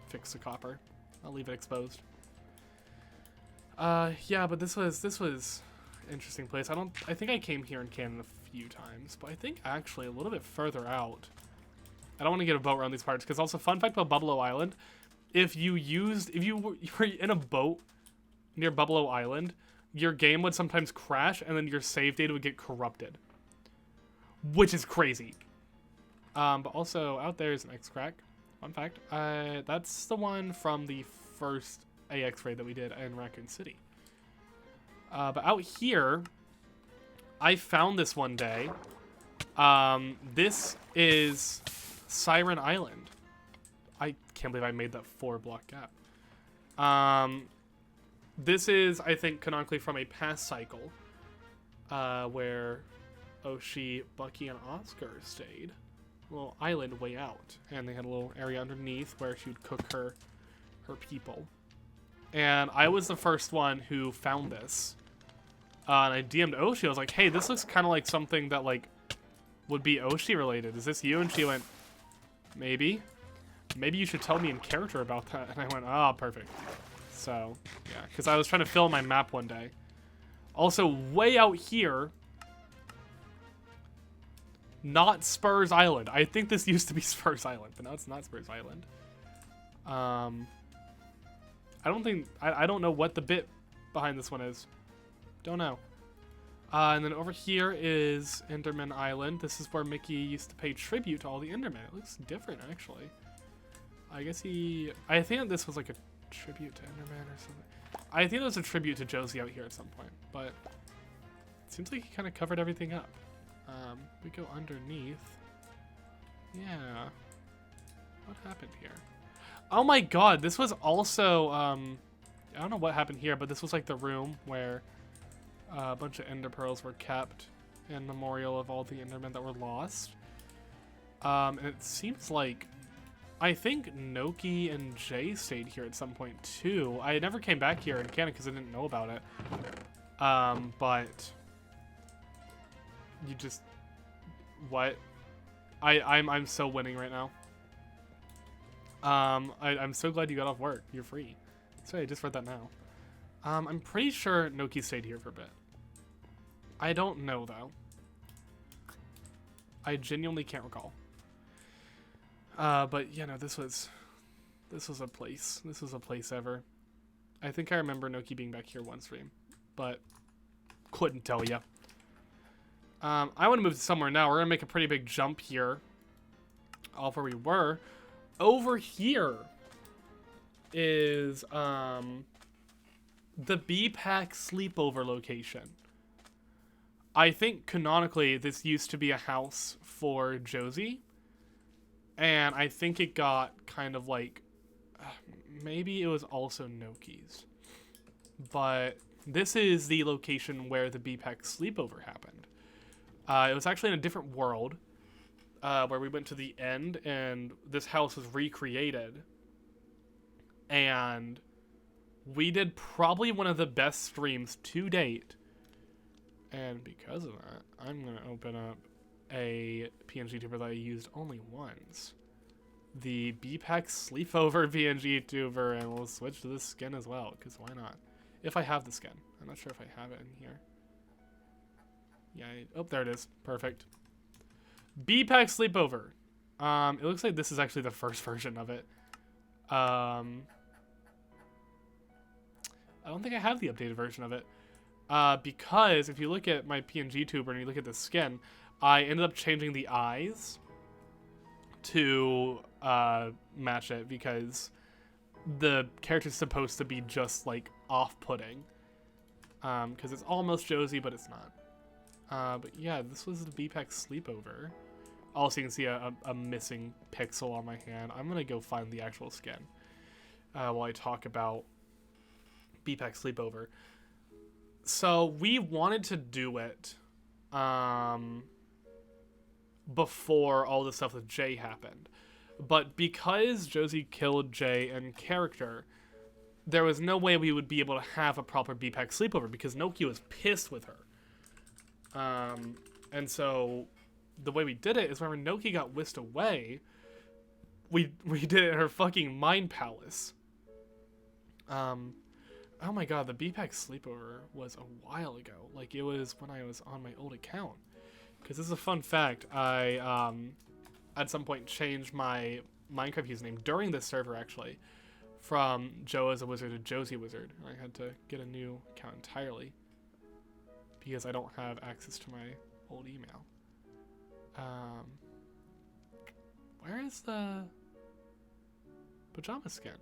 fix the copper. I'll leave it exposed. Yeah, but this was an interesting place. I think I came here in Canada a few times, but I think actually a little bit further out. I don't want to get a boat around these parts, because also fun fact about Bubbalo Island, if you were in a boat near Bubbalo Island, your game would sometimes crash and then your save data would get corrupted, which is crazy. But also out there is an X-Crack. Fun fact, that's the one from the first AX raid that we did in Raccoon City. But out here, I found this one day. This is Siren Island. I can't believe I made that 4-block gap. This is, I think, canonically from a past cycle, where Oshi, Bucky, and Oscar stayed. A little island way out, and they had a little area underneath where she would cook her people. And I was the first one who found this. And I DM'd Oshi. I was like, hey, this looks kind of like something that like would be Oshi related. Is this you? And she went, maybe. Maybe you should tell me in character about that. And I went, ah, perfect. So, yeah, because I was trying to fill in my map one day. Also, way out here, not Spurs Island. I think this used to be Spurs Island, but now it's not Spurs Island. I don't know what the bit behind this one is. Don't know. And then over here is Enderman Island. This is where Mickey used to pay tribute to all the Endermen. It looks different, actually. I guess I think this was like a tribute to Enderman or something. I think it was a tribute to Josie out here at some point, but it seems like he kind of covered everything up. We go underneath. Yeah. What happened here? Oh my god, this was also, I don't know what happened here, but this was like the room where a bunch of Ender Pearls were kept in memorial of all the Endermen that were lost. And it seems like, I think Noki and Jay stayed here at some point too. I never came back here in Canada because I didn't know about it. But you just, what? I'm so winning right now. I'm so glad you got off work. You're free. Sorry, I just read that now. I'm pretty sure Noki stayed here for a bit. I don't know, though. I genuinely can't recall. But, you know, this was a place. This was a place ever. I think I remember Noki being back here one stream, but couldn't tell you. I want to move to somewhere now. We're going to make a pretty big jump here off where we were. Over here is the B-Pack sleepover location. I think canonically this used to be a house for Josie, and I think it got kind of like maybe it was also Noki's, but This is the location where the BPEC sleepover happened. It was actually in a different world, where we went to the end, and this house was recreated. And we did probably one of the best streams to date. And because of that, I'm going to open up a PNG tuber that I used only once. The BPEC sleepover PNG tuber, and we'll switch to this skin as well, because why not? If I have the skin. I'm not sure if I have it in here. Yeah, oh, there it is. Perfect. BPEC sleepover. It looks like this is actually the first version of it. I don't think I have the updated version of it. Because if you look at my PNG tuber and you look at the skin, I ended up changing the eyes to match it, because the character's supposed to be just like off-putting. Because it's almost Josie, but it's not. But yeah, this was the BPEC sleepover. Also, you can see a missing pixel on my hand. I'm gonna go find the actual skin while I talk about BPEC sleepover. So we wanted to do it before all the stuff with Jay happened, but because Josie killed Jay in character, there was no way we would be able to have a proper BPEC sleepover, because Nokia was pissed with her. And so the way we did it is, whenever Nokia got whisked away, we did it in her fucking mind palace. Oh my god, the BPEC sleepover was a while ago. Like, it was when I was on my old account. Because this is a fun fact, I, at some point changed my Minecraft username during this server, actually, from Joe as a wizard to Josie Wizard. I had to get a new account entirely, because I don't have access to my old email. Where is the pajama skin?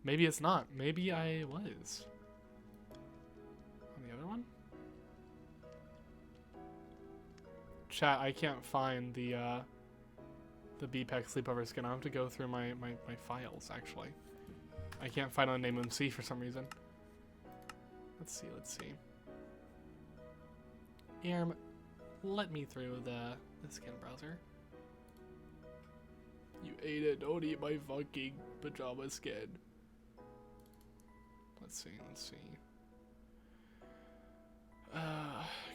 Maybe it's not. Maybe I was. On the other one? Chat, I can't find the BPEC sleepover skin. I'll have to go through my files, actually. I can't find it on NameMC for some reason. Let's see. Erm, let me through the skin browser. You ate it. Don't eat my fucking pajama skin. Let's see.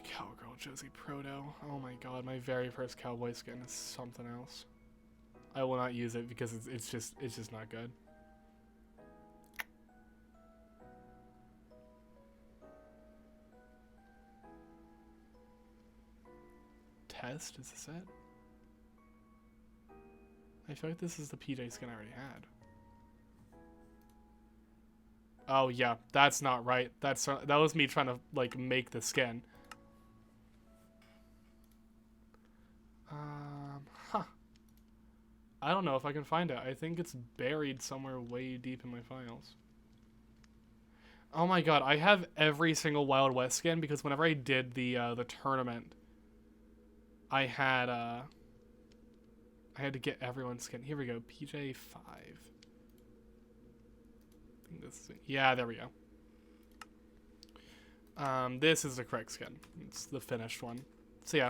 Cowgirl Josie Proto. Oh my god, my very first cowboy skin is something else. I will not use it because it's just not good. Test? Is this it? I feel like this is the PJ skin I already had. Oh yeah, that's not right. That was me trying to like make the skin. Huh. I don't know if I can find it. I think it's buried somewhere way deep in my files. Oh my god, I have every single Wild West skin, because whenever I did the tournament, I had to get everyone's skin. Here we go, PJ5. Yeah, there we go. This is the correct skin. It's the finished one. So yeah,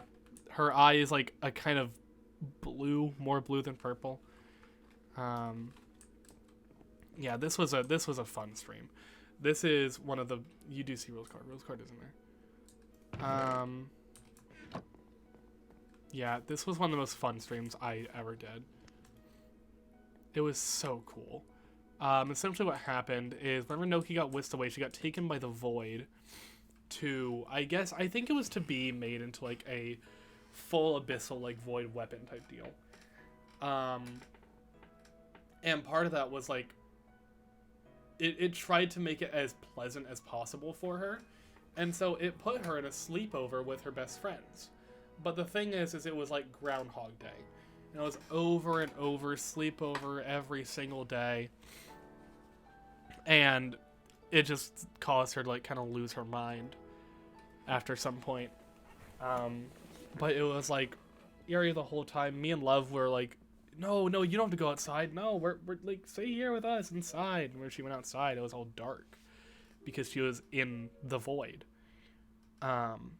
her eye is like a kind of blue, more blue than purple. Yeah, this was a fun stream. This is one of the, you do see Rose Card. Rose Card isn't there. Yeah, this was one of the most fun streams I ever did. It was so cool. Essentially what happened is, whenever Noki got whisked away, she got taken by the Void to, I think it was to be made into like a full abyssal like Void weapon type deal. And part of that was like, it tried to make it as pleasant as possible for her, and so it put her in a sleepover with her best friends. But the thing is it was like Groundhog Day. And it was over and over, sleepover every single day. And it just caused her to like kind of lose her mind after some point. But it was like, Yuri the whole time, me and Love were like, no, you don't have to go outside. No, we're like, stay here with us inside. And when she went outside, it was all dark. because she was in the void. And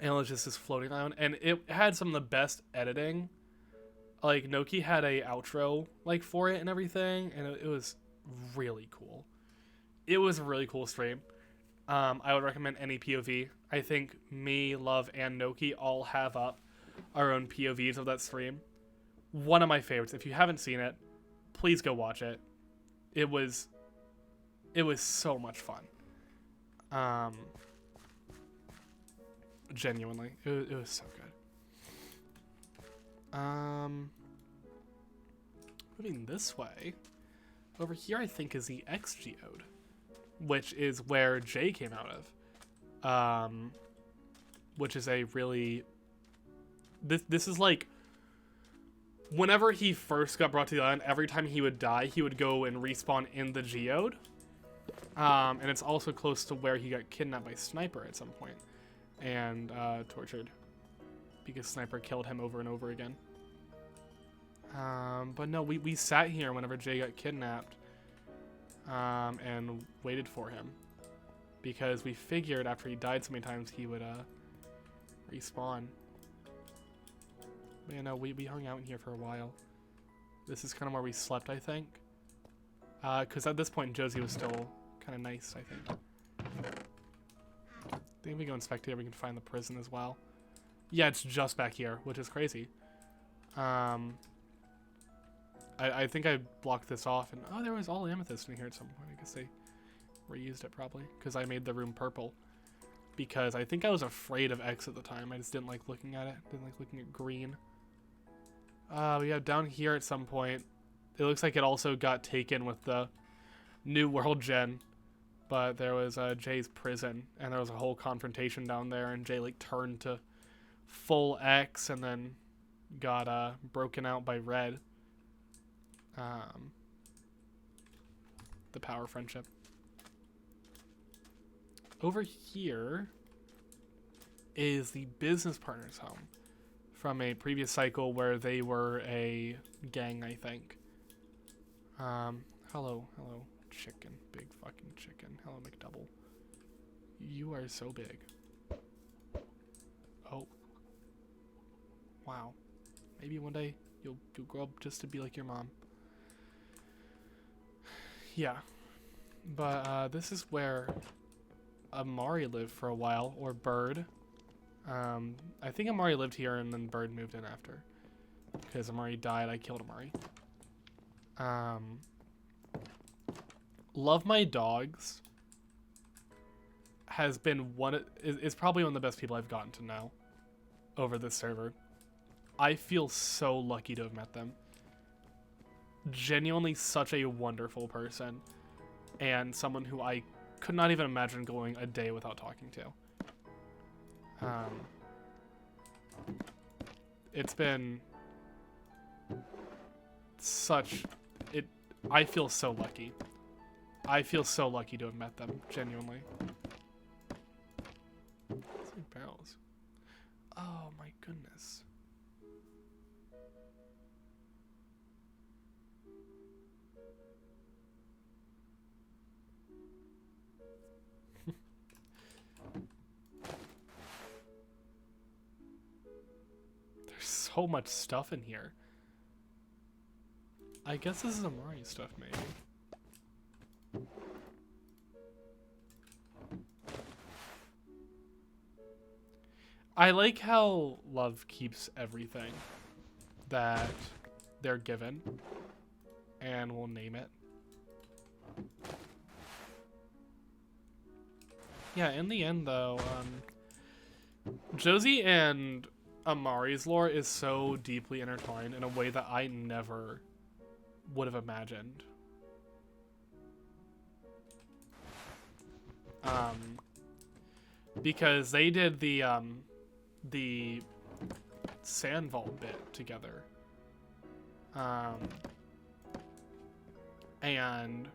it was just this floating island, and it had some of the best editing. Like, Noki had a outro like for it and everything, and it was really cool. It was a really cool stream. I would recommend any POV. I think me, Love, and Noki all have up our own POVs of that stream. One of my favorites. If you haven't seen it, please go watch it. It was so much fun. Genuinely, it was so good. Moving this way, over here I think is the X geode, which is where Jay came out of. Which is a really, this is like, whenever he first got brought to the island, every time he would die, he would go and respawn in the geode. And it's also close to where he got kidnapped by Sniper at some point and tortured, because Sniper killed him over and over again. But no, we sat here whenever Jay got kidnapped and waited for him, because we figured after he died so many times he would respawn. But you know, we hung out in here for a while. This is kind of where we slept, I think. Because at this point Josie was still kind of nice, I think. I think if we go inspect here, we can find the prison as well. Yeah, it's just back here, which is crazy. I think I blocked this off, and oh, there was all amethyst in here at some point. I guess they reused it probably, because I made the room purple. Because I think I was afraid of X at the time. I just didn't like looking at it. Didn't like looking at green. We have down here at some point. It looks like it also got taken with the New World Gen. But there was Jay's prison, and there was a whole confrontation down there, and Jay like turned to full X and then got broken out by Red. The power friendship. Over here is the business partner's home from a previous cycle where they were a gang, I think. Hello, chicken, big fucking chicken. Hello, McDouble. You are so big. Oh. Wow. Maybe one day you'll grow up just to be like your mom. Yeah. But this is where Amari lived for a while, or Bird. I think Amari lived here and then Bird moved in after. Because Amari died, I killed Amari. Love My Dogs has been is probably one of the best people I've gotten to know over this server. I feel so lucky to have met them. Genuinely such a wonderful person, and someone who I could not even imagine going a day without talking to. It's been such it. I feel so lucky. I feel so lucky to have met them, genuinely. Some barrels. Oh my goodness. There's so much stuff in here. I guess this is Amari stuff, maybe. I like how Love keeps everything that they're given, and we'll name it. Yeah, in the end, though, Josie and Amari's lore is so deeply intertwined in a way that I never would have imagined. Because they did the sand vault bit together. And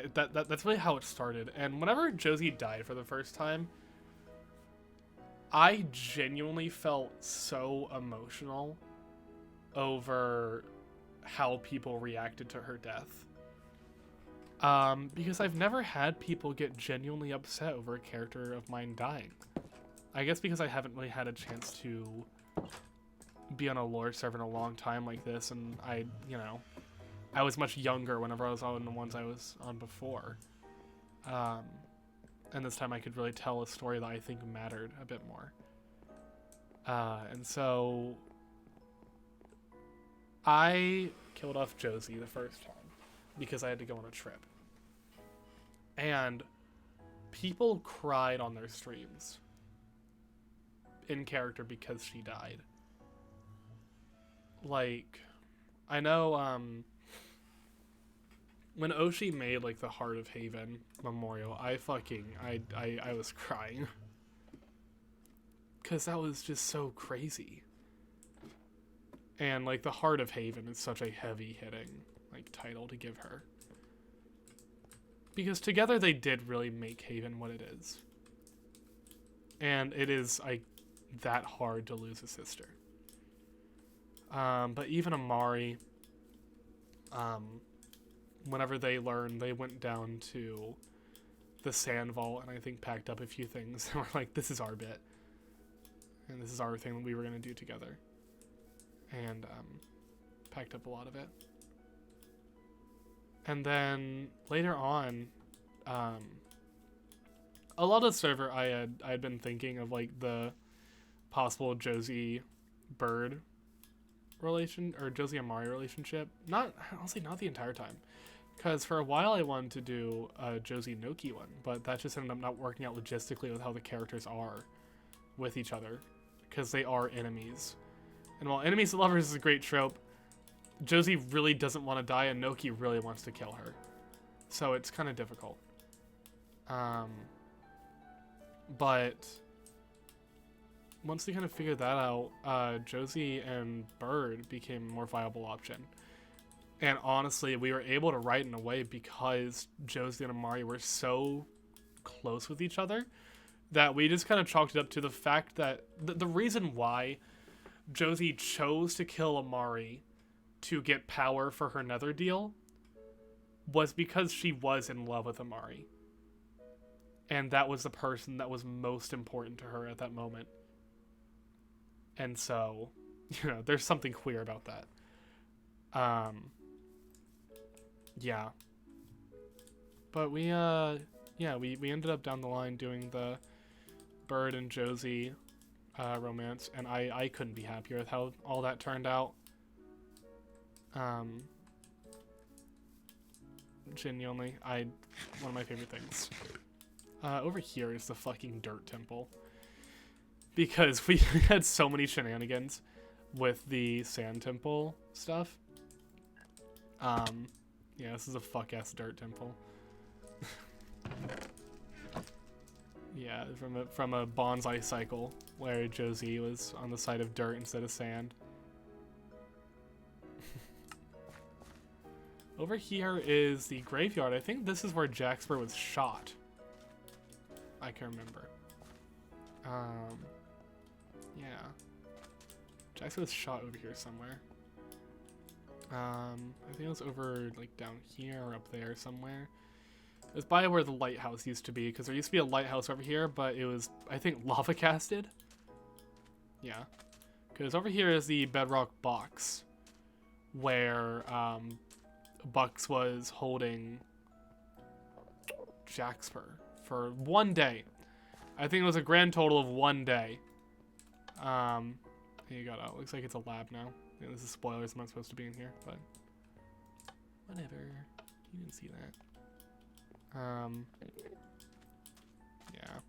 that's really how it started. And whenever Josie died for the first time, I genuinely felt so emotional over how people reacted to her death. Because I've never had people get genuinely upset over a character of mine dying. I guess because I haven't really had a chance to be on a lore server in a long time like this, and I was much younger whenever I was on the ones I was on before. And this time I could really tell a story that I think mattered a bit more. And so I killed off Josie the first time because I had to go on a trip. And people cried on their streams in character because she died. Like, I know, when Oshi made, like, the Heart of Haven memorial, I was crying. Because that was just so crazy. And, like, the Heart of Haven is such a heavy-hitting, like, title to give her. Because together they did really make Haven what it is. And it is, like, that hard to lose a sister. But even Amari, whenever they learned, they went down to the sand vault and I think packed up a few things and were like, this is our bit. And this is our thing that we were going to do together. And packed up a lot of it. And then later on, a lot of the server I had been thinking of like the possible Josie Bird relation or Josie Amari relationship. Not honestly not the entire time. Because for a while I wanted to do a Josie Noki one, but that just ended up not working out logistically with how the characters are with each other. Because they are enemies. And while enemies to lovers is a great trope, Josie really doesn't want to die and Noki really wants to kill her. So it's kind of difficult. But once we kind of figured that out, Josie and Bird became a more viable option. And honestly, we were able to write in a way because Josie and Amari were so close with each other that we just kind of chalked it up to the fact that the reason why Josie chose to kill Amari to get power for her nether deal was because she was in love with Amari. And that was the person that was most important to her at that moment. And so, there's something queer about that. Yeah. But we ended up down the line doing the Bird and Josie romance, and I couldn't be happier with how all that turned out. Genuinely, one of my favorite things. Over here is the fucking dirt temple. Because we had so many shenanigans with the sand temple stuff. Yeah, this is a fuck-ass dirt temple. Yeah, from a bonsai cycle where Josie was on the side of dirt instead of sand. Over here is the graveyard. I think this is where Jaxper was shot. I can remember. Yeah. Jaxper was shot over here somewhere. I think it was over, like, down here or up there somewhere. It was by where the lighthouse used to be, because there used to be a lighthouse over here, but it was, I think, lava casted. Yeah. Because over here is the bedrock box, where, Bucks was holding Jaxper for 1 day. I think it was a grand total of 1 day. Here you go. It looks like it's a lab now. Yeah, this is spoilers. I'm not supposed to be in here, but whatever. You didn't see that. Yeah.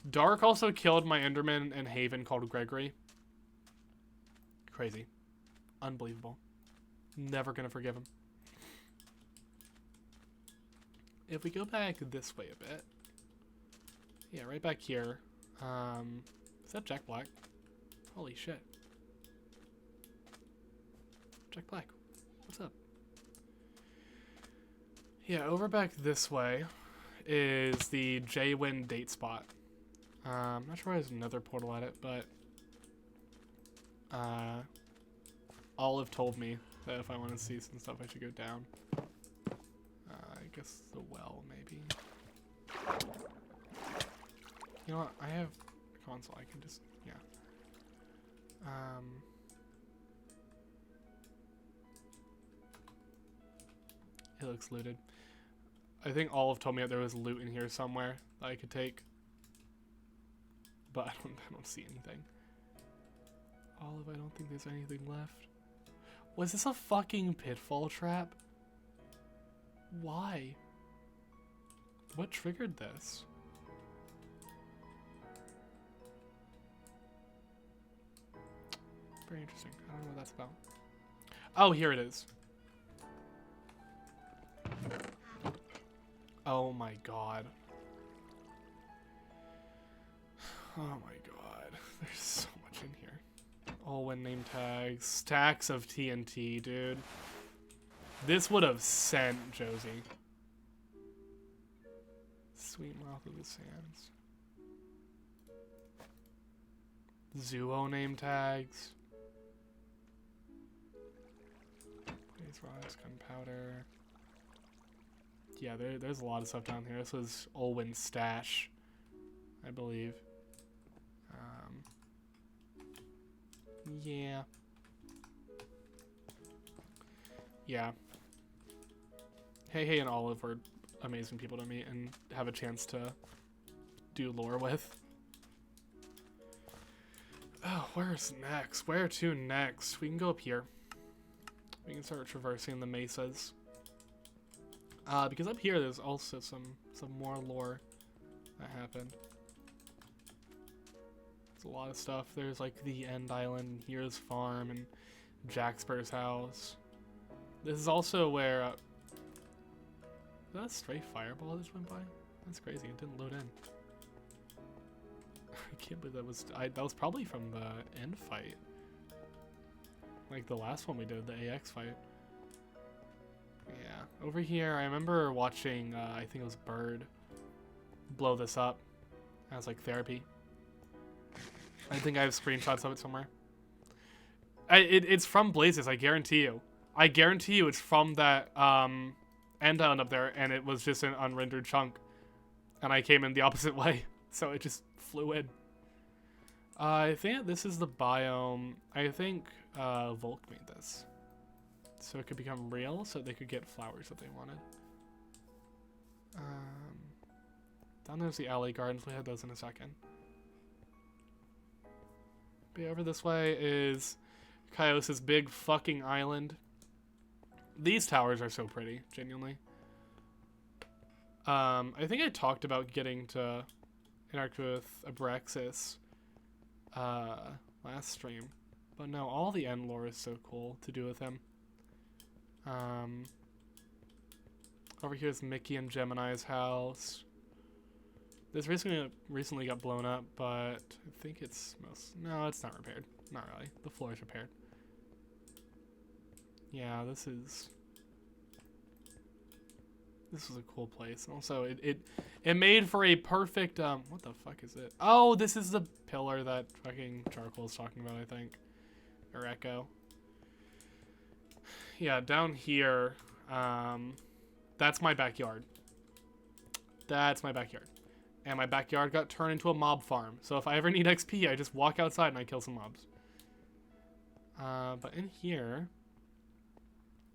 Dark also killed my Enderman in Haven called Gregory. Crazy. Unbelievable. Never gonna forgive him. If we go back this way a bit. Yeah, right back here. Is that Jack Black? Holy shit. Jack Black. What's up? Yeah, over back this way is the J-Win date spot. I'm not sure why there's another portal at it, but Olive told me that if I want to see some stuff, I should go down. guess the well, maybe. You know what? I have a console. I can just, yeah. It looks looted. I think Olive told me that there was loot in here somewhere that I could take. But I don't see anything. Olive, I don't think there's anything left. Was this a fucking pitfall trap? Why? What triggered this? Very interesting. I don't know what that's about. Oh, here it is. Oh my god. Oh my god. There's so much in here. All-win name tags. Stacks of TNT, dude. This would have sent Josie. Sweet mouth of the sands. Zuo name tags. Blaze rods, gunpowder. Yeah, there's a lot of stuff down here. This was Olwyn's stash, I believe. Yeah. Yeah. Hey and Olive were amazing people to meet and have a chance to do lore with. Oh, where's next? Where to next? We can go up here. We can start traversing the mesas. Because up here there's also some more lore that happened. There's a lot of stuff. There's like the End Island, Here's Farm, and Jackspur's house. This is also where... is that a stray fireball that just went by? That's crazy. It didn't load in. I can't believe that was... that was probably from the end fight. Like the last one we did, the AX fight. Yeah. Over here, I remember watching, I think it was Bird, blow this up as like therapy. I think I have screenshots of it somewhere. It's from Blazes, I guarantee you. I guarantee you it's from that end island up there, and it was just an unrendered chunk. And I came in the opposite way, so it just flew in. I think this is the biome. I think Volk made this. So it could become real, so they could get flowers that they wanted. Down there's the alley gardens. We'll hit those in a second. But yeah, over this way is Kaios' big fucking island. These towers are so pretty, genuinely. I think I talked about getting to interact with Abraxas last stream. But no, all the end lore is so cool to do with him. Over here is Mickey and Gemini's house. This recently got blown up, but I think it's no, it's not repaired. Not really. The floor is repaired. Yeah, this is a cool place. And also, it made for a perfect what the fuck is it? Oh, this is the pillar that fucking Charcoal is talking about, I think, or Echo. Yeah, down here, that's my backyard. That's my backyard. And my backyard got turned into a mob farm. So if I ever need XP, I just walk outside and I kill some mobs. But in here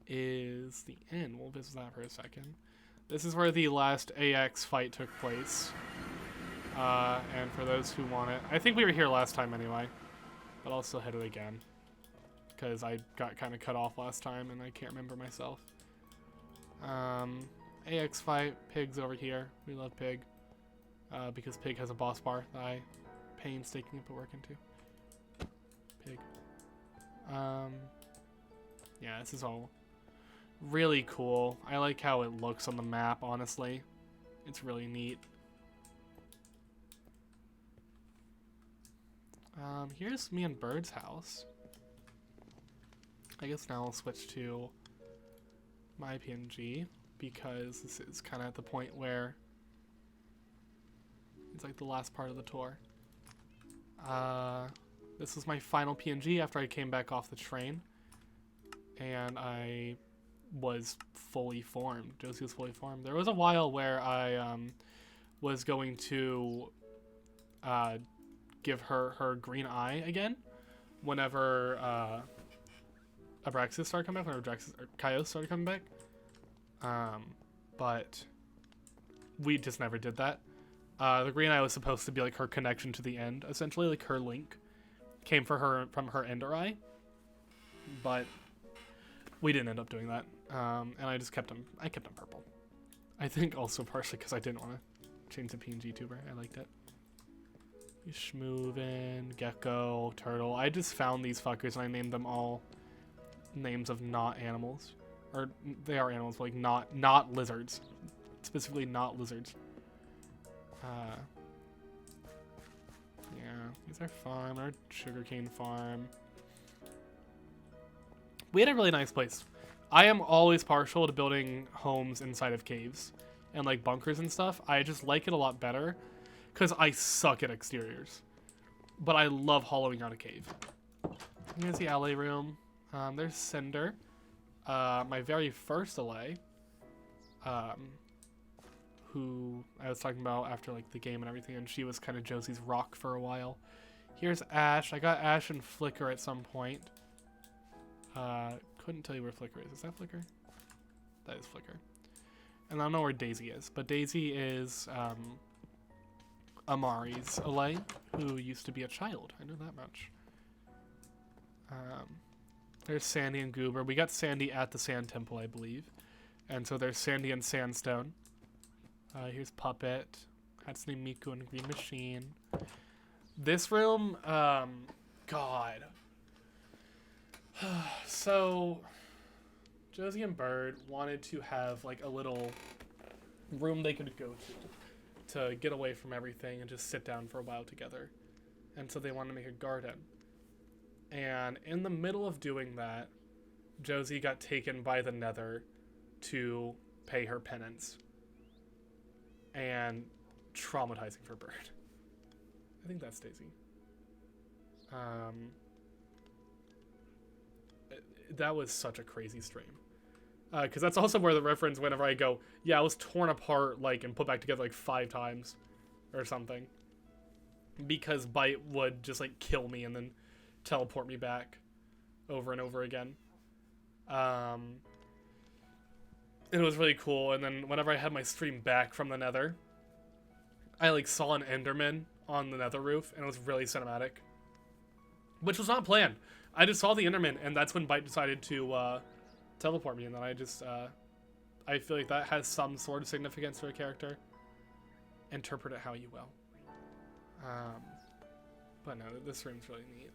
is the inn. We'll visit that for a second. This is where the last AX fight took place. And for those who want it, I think we were here last time anyway. But I'll still hit it again. Because I got kind of cut off last time and I can't remember myself. AX fight, Pig's over here. We love Pig. Because Pig has a boss bar that I painstakingly put work into. Pig. Yeah, this is all really cool. I like how it looks on the map, honestly. It's really neat. Here's me and Bird's house. I guess now I'll switch to my PNG because this is kind of at the point where it's like the last part of the tour. This was my final PNG after I came back off the train. And I was fully formed. Josie was fully formed. There was a while where I was going to give her green eye again whenever Abraxas started coming back, whenever Kaios started coming back. But we just never did that. The green eye was supposed to be like her connection to the end, essentially, like her link came for her from her ender eye, but we didn't end up doing that. And I just kept him. I kept him purple. I think also partially because I didn't want to change the PNG tuber. I liked it. Schmoovin, Gecko, Turtle. I just found these fuckers and I named them all names of not animals, or they are animals, but like not lizards, specifically not lizards. Yeah, here's our farm, our sugarcane farm. We had a really nice place. I am always partial to building homes inside of caves and like bunkers and stuff. I just like it a lot better because I suck at exteriors, but I love hollowing out a cave. Here's the alley room. There's Cinder, my very first allay, who I was talking about after like the game and everything, and she was kind of Josie's rock for a while. Here's Ash. I got Ash and Flicker at some point. Couldn't tell you where Flicker is. Is that Flicker? That is Flicker. And I don't know where Daisy is, but Daisy is Amari's allay, who used to be a child. I know that much. There's Sandy and Goober. We got Sandy at the Sand Temple, I believe. And so there's Sandy and Sandstone. Here's Puppet, Hatsune Miku and Green Machine. This room, God. So, Josie and Bird wanted to have like a little room they could go to get away from everything and just sit down for a while together. And so they wanted to make a garden. And in the middle of doing that, Josie got taken by the Nether to pay her penance. And traumatizing for Bird. I think that's Daisy. That was such a crazy stream. Because that's also where the reference whenever I go, yeah, I was torn apart like and put back together like 5 times or something. Because Bite would just like kill me and then teleport me back over and over again. It was really cool, and then whenever I had my stream back from the Nether, I like saw an Enderman on the Nether roof, and it was really cinematic. Which was not planned. I just saw the Enderman, and that's when Bite decided to teleport me, and then I just, I feel like that has some sort of significance to a character. Interpret it how you will. But no, this room's really neat.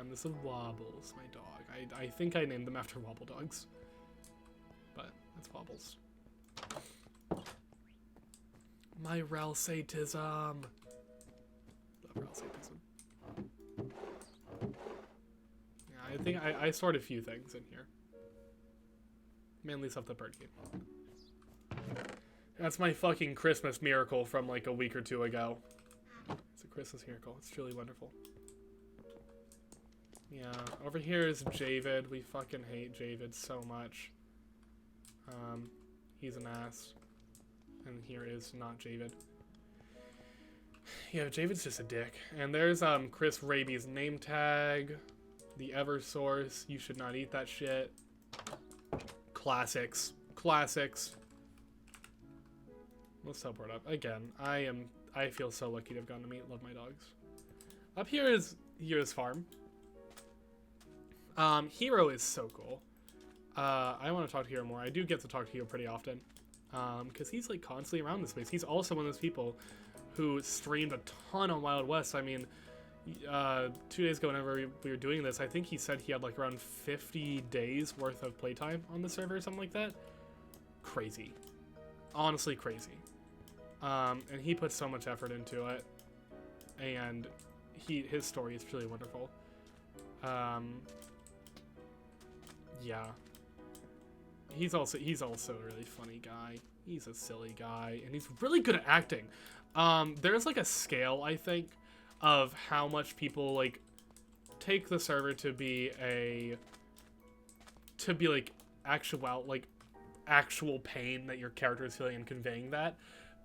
This is Wobbles, my dog. I think I named them after Wobble Dogs. But that's Wobbles. My Ralsatism. Love Ralsatism. Yeah, I think I stored a few things in here. Mainly stuff the bird gave. That's my fucking Christmas miracle from like a week or 2 ago. It's a Christmas miracle. It's truly wonderful. Yeah, over here is Javid. We fucking hate Javid so much. He's an ass. And here is not Javid. Yeah, Javid's just a dick. And there's Chris Raby's name tag. The Eversource. You should not eat that shit. Classics. Classics. Let's teleport up. Again, I feel so lucky to have gotten to meet Love My Dogs. Up here is Hero's Farm. Hero is so cool. I want to talk to Hero more. I do get to talk to Hero pretty often. Because he's like constantly around this place. He's also one of those people who streamed a ton on Wild West. I mean, 2 days ago whenever we were doing this, I think he said he had like around 50 days worth of playtime on the server or something like that. Crazy. Honestly crazy. And he put so much effort into it. And his story is truly wonderful. Yeah. He's also a really funny guy. He's a silly guy, and he's really good at acting. There's like a scale, I think, of how much people like take the server to be like actual pain that your character is feeling and conveying that.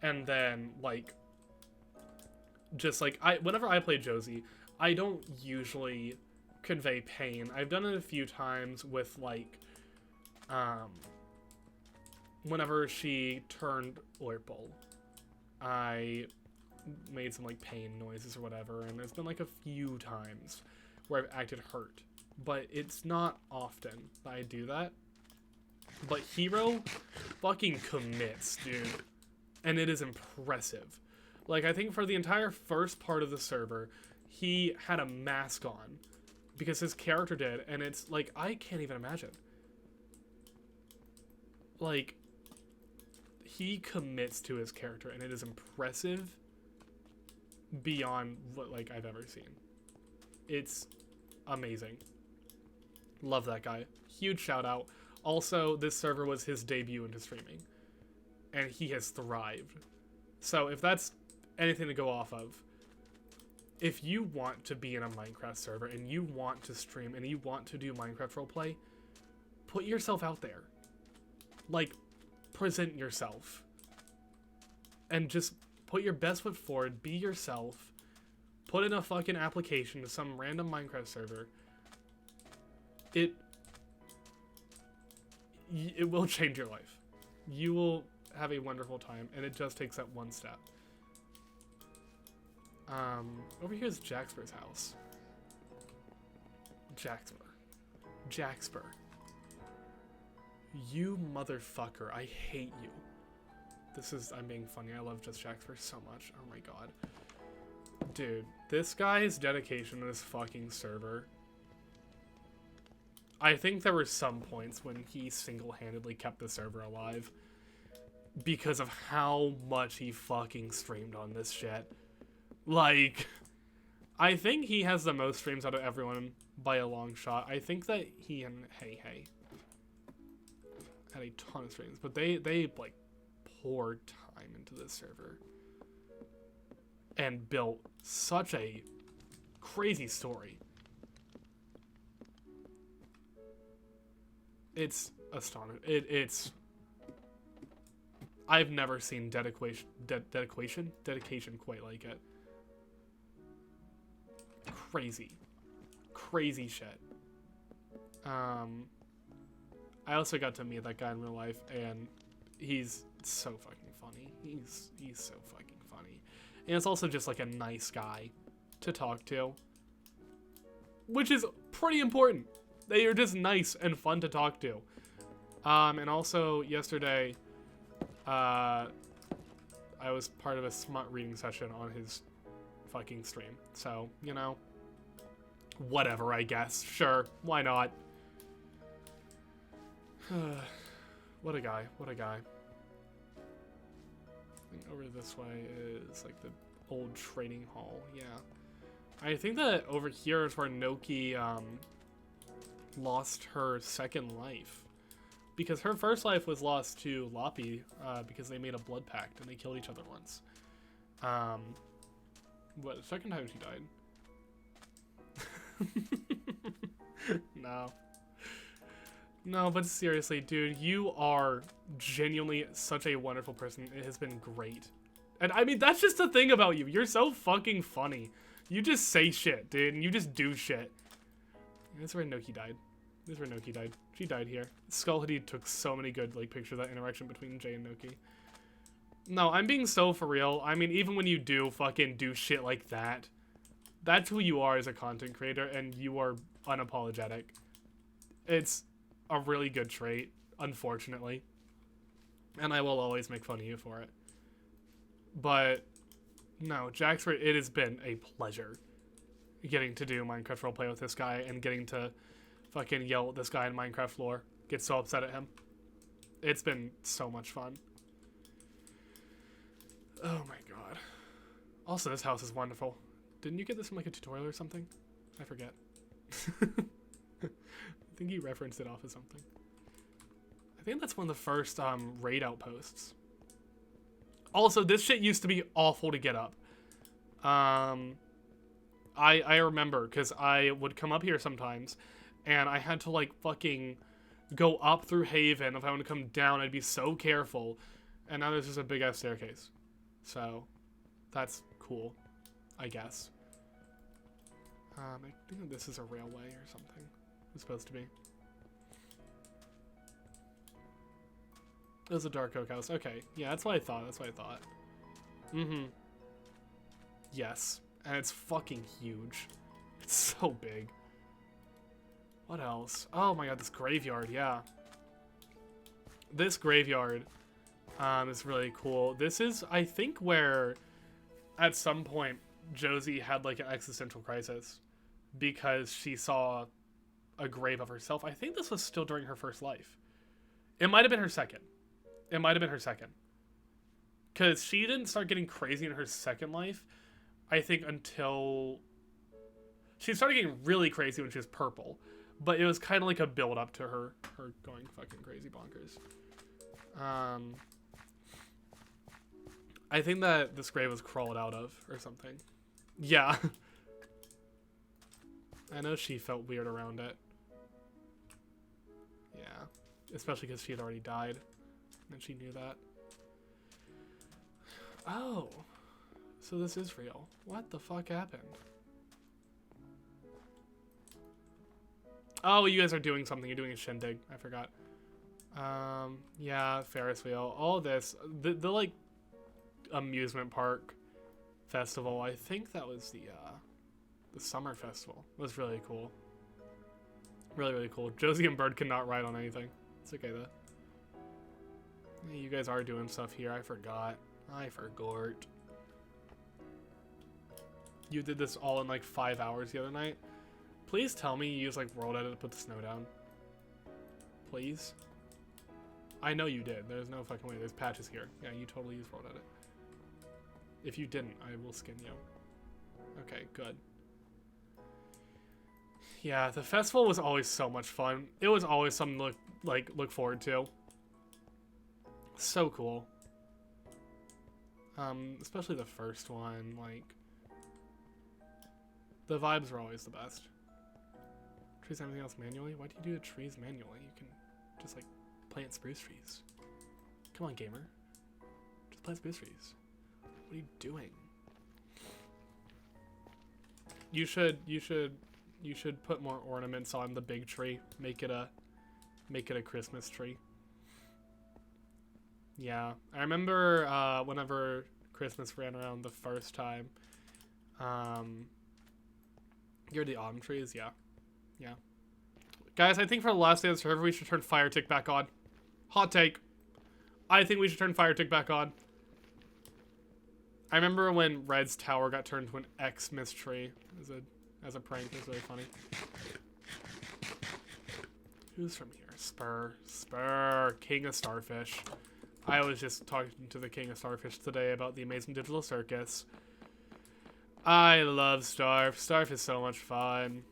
And then, like, just, like, whenever I play Josie, I don't usually convey pain. I've done it a few times with, like, whenever she turned Orpal, I made some, like, pain noises or whatever, and there's been, like, a few times where I've acted hurt. But it's not often that I do that. But Hero fucking commits, dude. And it is impressive. Like, I think for the entire first part of the server, he had a mask on. Because his character did, and it's, like, I can't even imagine. Like, he commits to his character, and it is impressive beyond what, like, I've ever seen. It's amazing. Love that guy. Huge shout out. Also, this server was his debut into streaming, and he has thrived. So if that's anything to go off of, if you want to be in a Minecraft server and you want to stream and you want to do Minecraft roleplay, put yourself out there. Like, present yourself. And just put your best foot forward, be yourself, put in a fucking application to some random Minecraft server. It will change your life. You will have a wonderful time, and it just takes that one step. Over here is Jaxper's house. Jaxper. You motherfucker. I hate you. I'm being funny. I love Just Jaxper so much. Oh my god. Dude, this guy's dedication to this fucking server. I think there were some points when he single-handedly kept the server alive because of how much he fucking streamed on this shit. Like, I think he has the most streams out of everyone by a long shot. I think that he and Hey had a ton of streams, but they like poured time into this server and built such a crazy story. It's astonishing. It's I've never seen dedication quite like it. Crazy shit. I also got to meet that guy in real life, and he's so fucking funny. He's so fucking funny. And it's also just like a nice guy to talk to, which is pretty important. They are just nice and fun to talk to. And also yesterday, I was part of a smut reading session on his fucking stream. So, you know, whatever, I guess. Sure, why not? What a guy. And over this way is like the old trading hall. Yeah. I think that over here is where Noki lost her second life. Because her first life was lost to Loppy because they made a blood pact and they killed each other once. What, the second time she died? No, but seriously, dude, you are genuinely such a wonderful person. It has been great. And I mean, that's just the thing about you. You're so fucking funny. You just say shit, dude, and you just do shit. That's where Noki died. She died here. Skull Hoodie took so many good like pictures of that interaction between Jay and Noki. No, I'm being so for real. I mean, even when you do fucking do shit like that, that's who you are as a content creator, and you are unapologetic. It's a really good trait, unfortunately. And I will always make fun of you for it. But, no, Jaxper, it has been a pleasure getting to do Minecraft roleplay with this guy and getting to fucking yell at this guy in Minecraft lore. Get so upset at him. It's been so much fun. Oh my god. Also, this house is wonderful. Didn't you get this from like a tutorial or something? I forget. I think you referenced it off of something. I think that's one of the first raid outposts. Also, this shit used to be awful to get up. I remember because I would come up here sometimes and I had to like fucking go up through Haven. If I want to come down, I'd be so careful. And now there's just a big-ass staircase. So, that's cool, I guess. I think this is a railway or something. It's supposed to be. It was a dark oak house. Okay, yeah, that's what I thought. That's what I thought. Mm-hmm. Yes, and it's fucking huge. It's so big. What else? Oh my god, this graveyard, yeah. This graveyard is really cool. This is, I think, where at some point Josie had like an existential crisis because she saw a grave of herself. I think this was still during her first life. It might have been her second. It might have been her second. Because she didn't start getting crazy in her second life, I think, until... She started getting really crazy when she was purple. But it was kind of like a build-up to her going fucking crazy bonkers. I think that this grave was crawled out of or something. Yeah. I know she felt weird around it. Yeah. Especially because she had already died. And she knew that. Oh. So this is real. What the fuck happened? Oh, you guys are doing something. You're doing a shindig. I forgot. Yeah, Ferris wheel. All this. The like, amusement park festival. I think that was the summer festival. It was really cool. Really, really cool. Josie and Bird cannot ride on anything. It's okay, though. Hey, you guys are doing stuff here. I forgot. I forgot. You did this all in like 5 hours the other night. Please tell me you used like World Edit to put the snow down. Please. I know you did. There's no fucking way. There's patches here. Yeah, you totally used World Edit. If you didn't, I will skin you. Okay, good. Yeah, the festival was always so much fun. It was always something to look forward to. So cool. Especially the first one, like, the vibes were always the best. Trees everything else manually? Why do you do the trees manually? You can just like plant spruce trees. Come on, gamer. Just plant spruce trees. What are you doing? You should put more ornaments on the big tree. Make it a Christmas tree. Yeah, I remember whenever Christmas ran around the first time. You're the autumn trees, yeah. Yeah. Guys, I think for the last day of the server, we should turn Fire Tick back on. Hot take. I think we should turn Fire Tick back on. I remember when Red's tower got turned to an Xmas tree as a prank. It was really funny. Who's from here? Spur. King of Starfish. I was just talking to the King of Starfish today about the amazing digital circus. I love Starf. Starf is so much fun.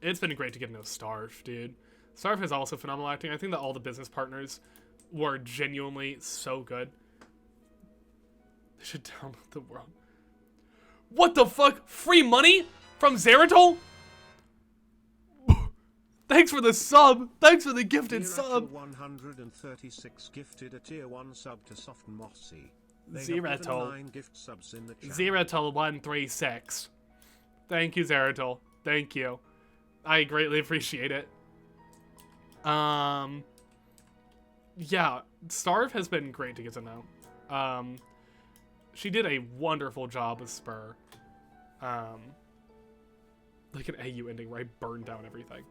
It's been great to get to know Starf, dude. Starf is also phenomenal acting. I think that all the business partners were genuinely so good. They should download the world. What the fuck? Free money from Zeratol? Thanks for the sub. Thanks for the gifted sub. 136 gifted a tier 1 sub to Soften Mossy. Zeratol. Gift subs in the chat. Zeratol 136. Thank you, Zeratol. Thank you. I greatly appreciate it. Yeah, Starve has been great to get to know. She did a wonderful job with Spur. Like an AU ending where I burned down everything.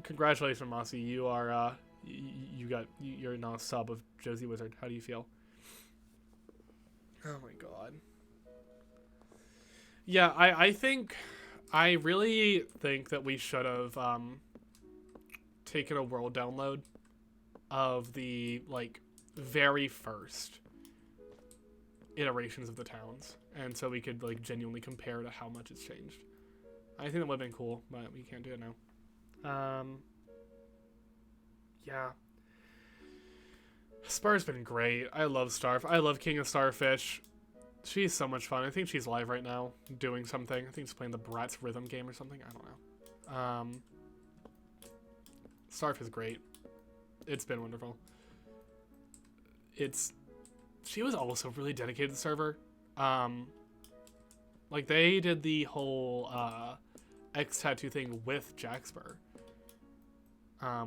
Congratulations, Mossy. You are you're now a sub of Josie Wizard. How do you feel? Oh my god. Yeah, I really think that we should have taken a world download of the like very first iterations of the towns, and so we could like genuinely compare to how much it's changed. I think that would have been cool, but we can't do it now. Yeah. Spar's been great. I love Starf. I love King of Starfish. She's so much fun. I think she's live right now doing something. I think she's playing the Bratz rhythm game or something. I don't know. Starf is great. It's been wonderful. She was also really dedicated to the server. Like they did the whole X tattoo thing with Jaxper,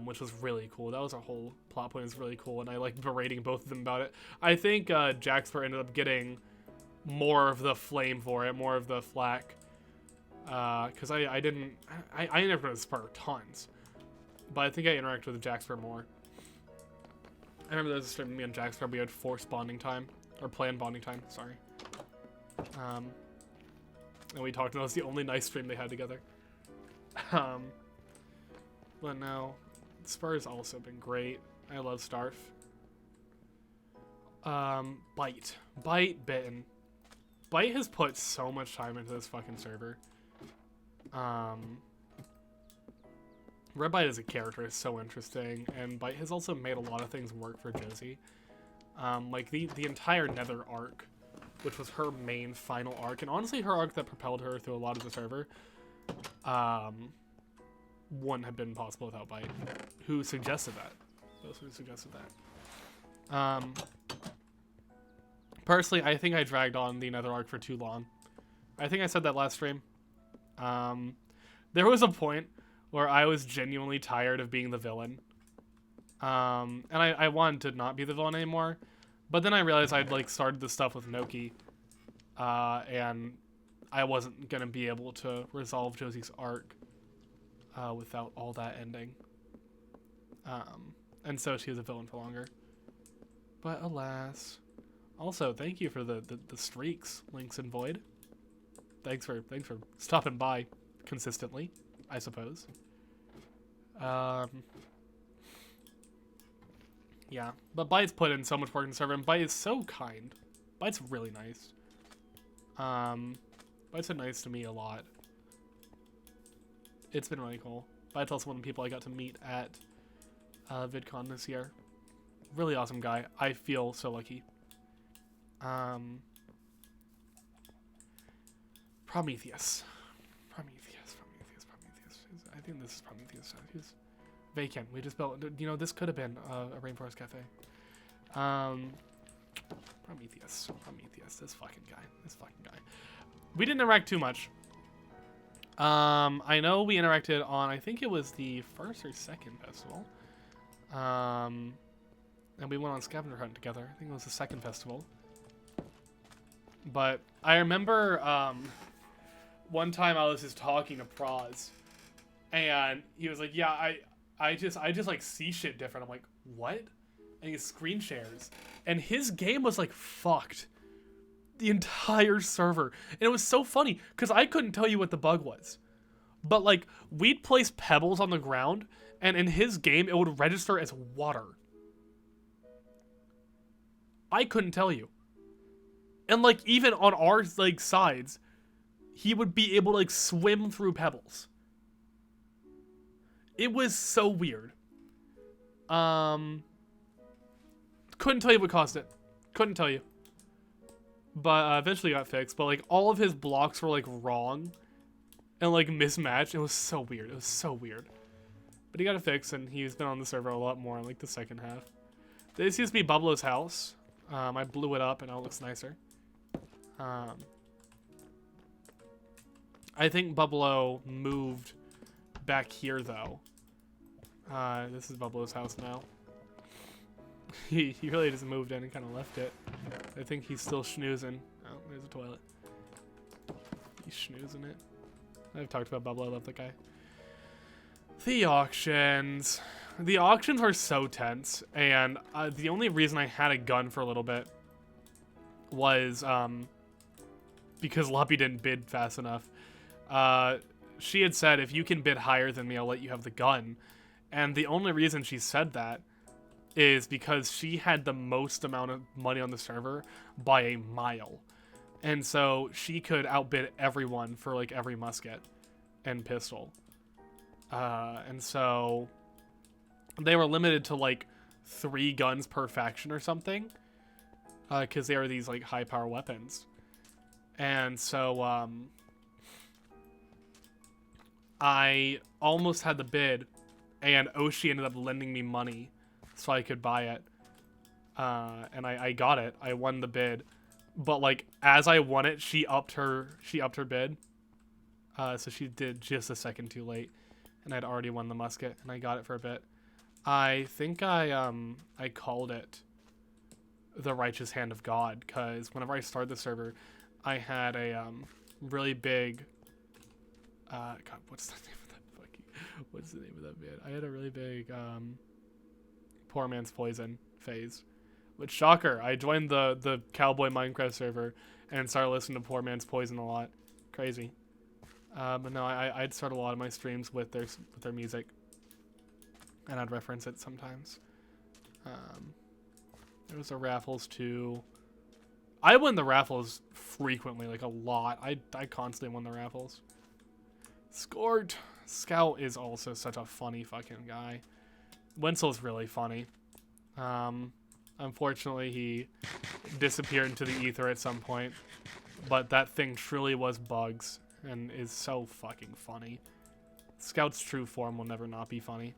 which was really cool. That was our whole plot point. Is really cool, and I like berating both of them about it. I think Jaxper ended up getting more of the flame for it, more of the flack, because I interacted with Spur tons, but I think I interacted with Jaxper more. I remember there was a stream with me and Jaxper. We had forced bonding time, or planned bonding time. Sorry. And we talked, and that was the only nice stream they had together. But no, Spur's also been great. I love Starf. Bite Bitten. Bite has put so much time into this fucking server. Red Bite as a character is so interesting, and Bite has also made a lot of things work for Josie. Like the entire Nether arc, which was her main final arc, and honestly her arc that propelled her through a lot of the server, wouldn't have been possible without Bite. Who suggested that? Those who suggested that. Personally, I think I dragged on the Nether arc for too long. I think I said that last stream. There was a point where I was genuinely tired of being the villain. And I wanted to not be the villain anymore. But then I realized I'd like started the stuff with Noki. And I wasn't going to be able to resolve Josie's arc without all that ending. And so she was a villain for longer. But alas. Also, thank you for the streaks, Lynx and Void. Thanks for stopping by consistently, I suppose. Yeah, but Bite's put in so much work in the server, and Bite is so kind. Bite's really nice. Bite's been nice to me a lot. It's been really cool. Bite's also one of the people I got to meet at VidCon this year. Really awesome guy. I feel so lucky. Prometheus. I think this is Prometheus. He's vacant. We just built, you know, this could have been a Rainforest Cafe. Prometheus. This fucking guy. We didn't interact too much. I know we interacted on, I think it was the first or second festival. And we went on scavenger hunt together. I think it was the second festival. But I remember one time I was just talking to Praz, and he was like, "Yeah, I just like see shit different." I'm like, "What?" And he screen shares, and his game was like fucked the entire server, and it was so funny because I couldn't tell you what the bug was, but like we'd place pebbles on the ground, and in his game it would register as water. I couldn't tell you. And like even on our like sides, he would be able to like swim through pebbles. It was so weird. Couldn't tell you what caused it. Couldn't tell you. But eventually got fixed. But like all of his blocks were like wrong and like mismatched. It was so weird. But he got it fixed, and he's been on the server a lot more in like the second half. This used to be Bubblo's house. I blew it up, and now it looks nicer. I think Bubblo moved back here, though. This is Bubblo's house now. He really just moved in and kind of left it. I think he's still schnoozing. Oh, there's a toilet. He's schnoozing it. I've talked about Bubblo. I love that guy. The auctions. The auctions were so tense, and the only reason I had a gun for a little bit was because Loppy didn't bid fast enough. She had said, if you can bid higher than me, I'll let you have the gun. And the only reason she said that is because she had the most amount of money on the server by a mile. And so she could outbid everyone for like every musket and pistol. And so they were limited to like 3 guns per faction or something. Because they are these like high power weapons. And so I almost had the bid, and Oshi ended up lending me money so I could buy it. And I got it. I won the bid. But like as I won it, she upped her bid. So she did just a second too late, and I'd already won the musket, and I got it for a bit. I think I called it the Righteous Hand of God, because whenever I started the server, I had a really big God, what's the name of that bid? I had a really big Poor Man's Poison phase. Which, shocker, I joined the Cowboy Minecraft server and started listening to Poor Man's Poison a lot. Crazy. But no, I'd start a lot of my streams with their music, and I'd reference it sometimes. There was a raffles too. I win the raffles frequently, like a lot. I constantly win the raffles. Scort. Scout is also such a funny fucking guy. Wenzel's really funny. Unfortunately, he disappeared into the ether at some point, but that thing truly was bugs and is so fucking funny. Scout's true form will never not be funny.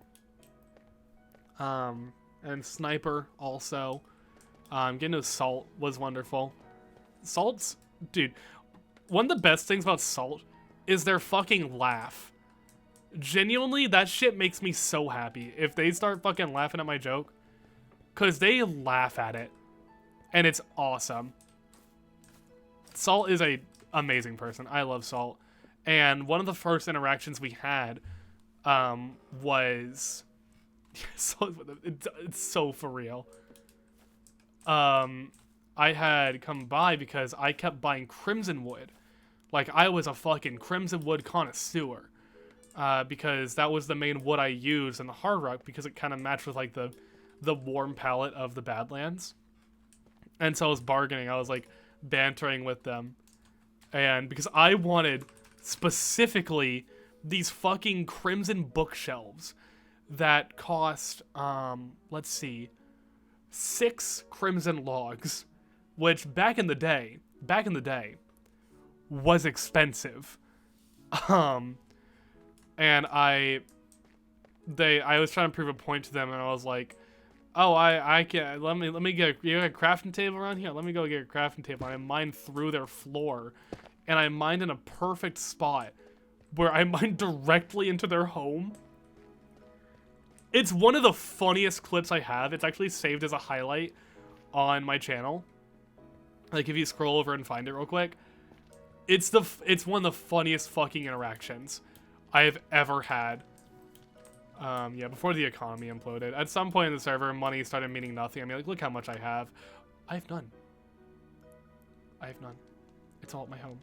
And Sniper also. Getting to Salt was wonderful. Salt's, dude, one of the best things about Salt is their fucking laugh. Genuinely, that shit makes me so happy if they start fucking laughing at my joke. Because they laugh at it. And it's awesome. Salt is a amazing person. I love Salt. And one of the first interactions we had was... it's so for real. I had come by because I kept buying Crimson Wood. Like, I was a fucking Crimson Wood connoisseur. Because that was the main wood I used in the Hard Rock, because it kind of matched with, like, the warm palette of the Badlands. And so I was bargaining. I was like bantering with them. And because I wanted specifically these fucking crimson bookshelves that cost, let's see, 6 crimson logs, which back in the day was expensive. And I was trying to prove a point to them, and I was like, oh, I can, let me get, you got a crafting table around here? Let me go get a crafting table. And I mined through their floor, and I mined in a perfect spot where I mined directly into their home. It's one of the funniest clips I have. It's actually saved as a highlight on my channel. Like, if you scroll over and find it real quick, it's one of the funniest fucking interactions I have ever had. Yeah, before the economy imploded. At some point in the server, money started meaning nothing. I mean, like, look how much I have. I have none. It's all at my home.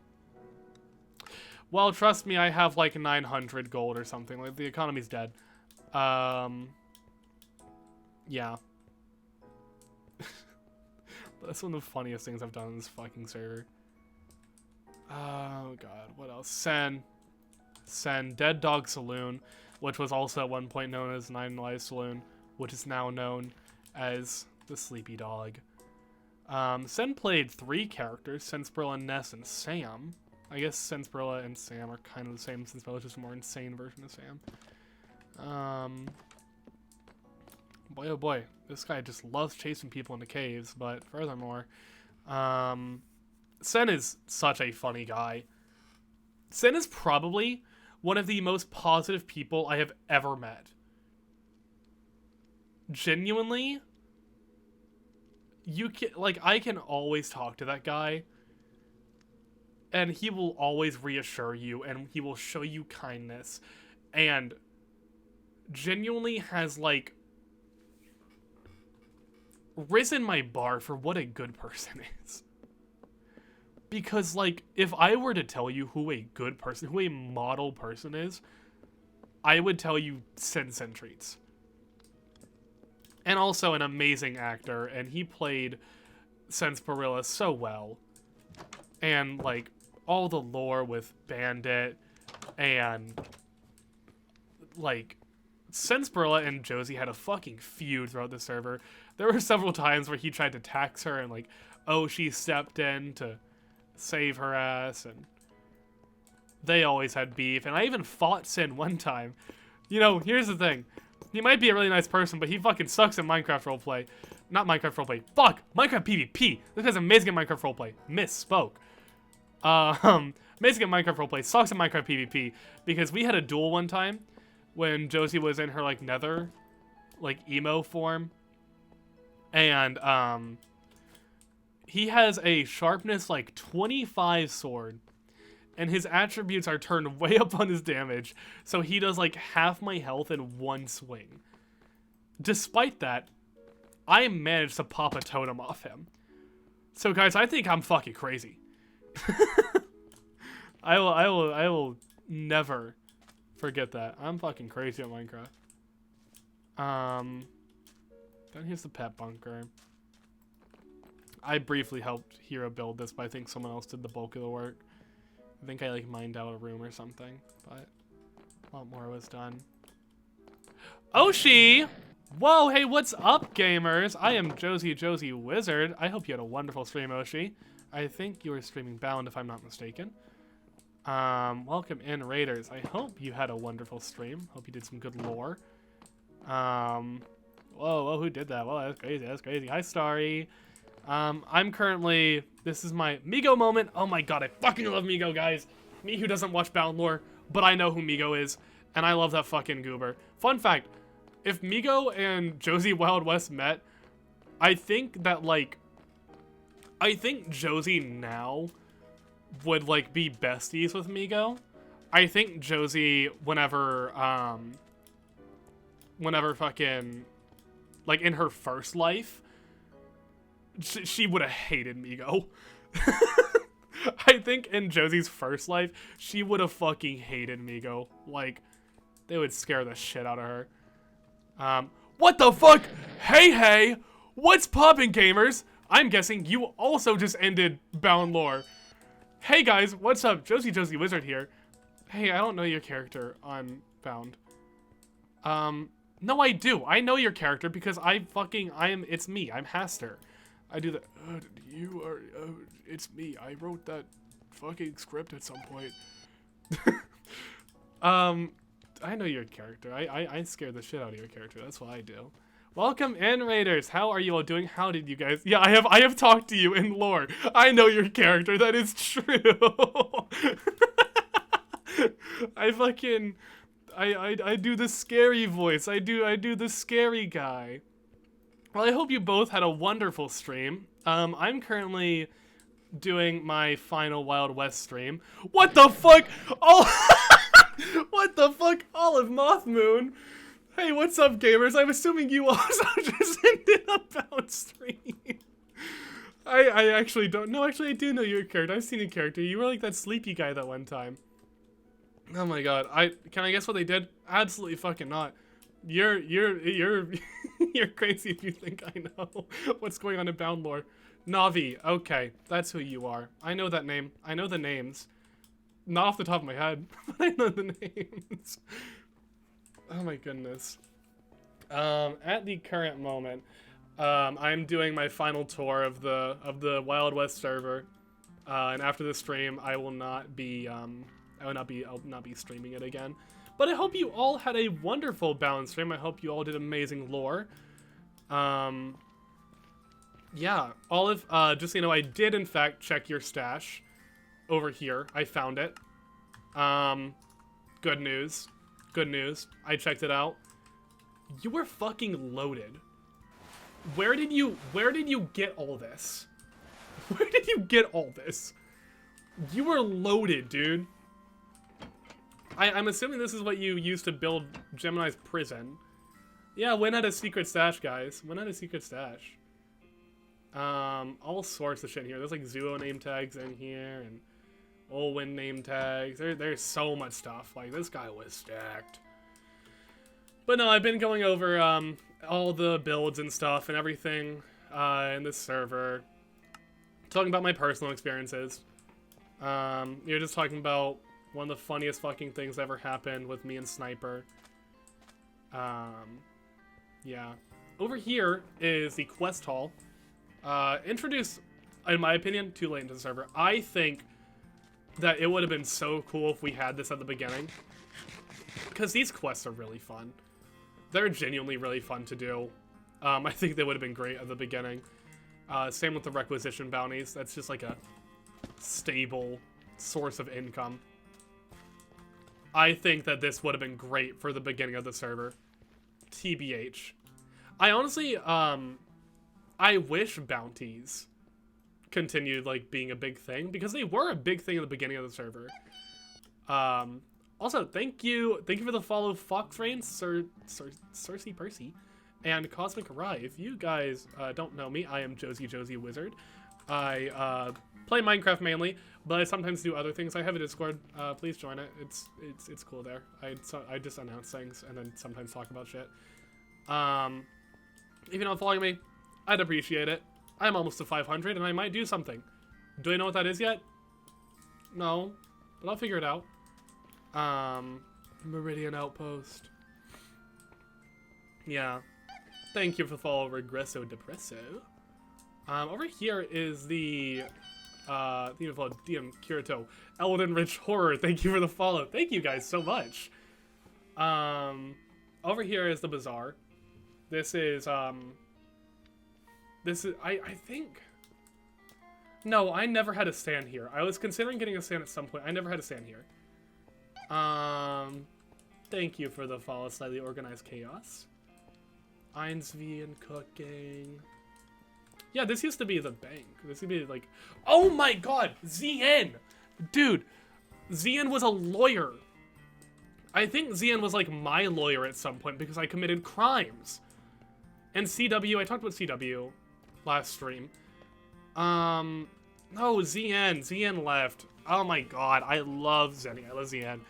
Well, trust me, I have like 900 gold or something. Like, the economy's dead. Yeah. That's one of the funniest things I've done in this fucking server. Oh god, what else? Sen, Dead Dog Saloon, which was also at one point known as Nine Lives Saloon, which is now known as the Sleepy Dog. Sen played 3 characters, Sensbrilla, Ness, and Sam. I guess Sensbrilla and Sam are kind of the same. Sensbrilla's just a more insane version of Sam. Boy oh boy, this guy just loves chasing people into caves, but furthermore, Sen is such a funny guy. Sen is probably one of the most positive people I have ever met. Genuinely, I can always talk to that guy, and he will always reassure you, and he will show you kindness, and genuinely has, like, risen my bar for what a good person is. Because, like, if I were to tell you who a good person, who a model person is, I would tell you Sen Treats. And also an amazing actor, and he played Sensparilla so well. And, like, all the lore with Bandit, and, like, Sensparilla and Josie had a fucking feud throughout the server. There were several times where he tried to tax her, and, like, oh, she stepped in to save her ass, and they always had beef. And I even fought Sin one time. You know, here's the thing. He might be a really nice person, but he fucking sucks at Minecraft roleplay. Not Minecraft roleplay. Fuck! Minecraft PvP! This guy's amazing at Minecraft roleplay. Misspoke. Amazing at Minecraft roleplay. Sucks at Minecraft PvP. Because we had a duel one time when Josie was in her, like, nether, like, emo form. And, he has a sharpness, like, 25 sword. And his attributes are turned way up on his damage. So he does, like, half my health in one swing. Despite that, I managed to pop a totem off him. So, guys, I think I'm fucking crazy. I will never forget that. I'm fucking crazy at Minecraft. Then here's the pet bunker. I briefly helped Hero build this, but I think someone else did the bulk of the work. I think I, like, mined out a room or something, but a lot more was done. Oshi! Whoa, hey, what's up, gamers? I am Josie Wizard. I hope you had a wonderful stream, Oshi. I think you were streaming Bound, if I'm not mistaken. Welcome in, Raiders. I hope you had a wonderful stream. Hope you did some good lore. Whoa, who did that? Whoa, that's crazy. Hi, Starry. I'm currently, this is my Migo moment. Oh my god, I fucking love Migo, guys. Me who doesn't watch Bound lore, but I know who Migo is, and I love that fucking goober. Fun fact, if Migo and Josie Wild West met, I think that, like, I think Josie now would, like, be besties with Migo. I think Josie, whenever fucking, like, in her first life, she would have hated Migo. I think in Josie's first life, she would have fucking hated Migo. Like, they would scare the shit out of her. What the fuck? Hey, what's poppin', gamers? I'm guessing you also just ended Bound lore. Hey guys, what's up? Josie Wizard here. Hey, I don't know your character on Bound. No, I do. I know your character because it's me. I'm Haster. I do the, it's me. I wrote that fucking script at some point. I know your character. I scare the shit out of your character. That's what I do. Welcome in, Raiders. How are you all doing? How did you guys? Yeah, I have talked to you in lore. I know your character. That is true. I do the scary voice. I do the scary guy. Well, I hope you both had a wonderful stream. I'm currently doing my final Wild West stream. What the fuck? What the fuck? Olive Moth Moon. Hey, what's up, gamers? I'm assuming you also just ended a Bound stream. I actually don't know. Actually, I do know your character. I've seen your character. You were like that sleepy guy that one time. Oh my god. Can I guess what they did? Absolutely fucking not. You're you're crazy if you think I know what's going on in Bound lore. Navi. Okay, that's who you are. I know that name. I know the names. Not off the top of my head, but I know the names. Oh my goodness. At the current moment, I'm doing my final tour of the Wild West server, and after the stream, I'll not be streaming it again. But I hope you all had a wonderful Bound stream. I hope you all did amazing lore. Yeah, Olive. Just so you know, I did in fact check your stash over here. I found it. Good news. Good news. I checked it out. You were fucking loaded. Where did you get all this? Where did you get all this? You were loaded, dude. I'm assuming this is what you used to build Gemini's prison. Yeah, Win had a secret stash, guys. Win had a secret stash. All sorts of shit here. There's like Zuo name tags in here and Olwyn name tags. There's so much stuff. Like, this guy was stacked. But no, I've been going over all the builds and stuff and everything in this server. Talking about my personal experiences. You're just talking about one of the funniest fucking things that ever happened with me and Sniper. Yeah. Over here is the quest hall. Introduced, in my opinion, too late into the server. I think that it would have been so cool if we had this at the beginning. Because these quests are really fun. They're genuinely really fun to do. I think they would have been great at the beginning. Same with the requisition bounties. That's just like a stable source of income. I think that this would have been great for the beginning of the server. TBH. I honestly, I wish bounties continued, like, being a big thing, because they were a big thing at the beginning of the server. Also, thank you for the follow, Foxrain, Cersei Percy, and Cosmic Arai. If you guys don't know me, I am Josie Wizard. I play Minecraft mainly, but I sometimes do other things. I have a Discord. Please join it. It's cool there. I just announce things and then sometimes talk about shit. If you're not following me, I'd appreciate it. I'm almost to 500 and I might do something. Do I know what that is yet? No, but I'll figure it out. Meridian Outpost. Yeah. Thank you for the follow, Regresso Depresso. Over here is the DM Kirito Elden Rich Horror. Thank you for the follow. Thank you guys so much. Over here is the bazaar. This is I think. No, I never had a stand here. I was considering getting a stand at some point. I never had a stand here. Thank you for the follow, Slightly Organized Chaos. Einsvian Cooking. Yeah, this used to be the bank. This used to be like, oh my god, ZN! Dude, ZN was a lawyer. I think ZN was like my lawyer at some point because I committed crimes. And CW, I talked about CW last stream. No, ZN left. Oh my god, I love Zenny. I love ZN.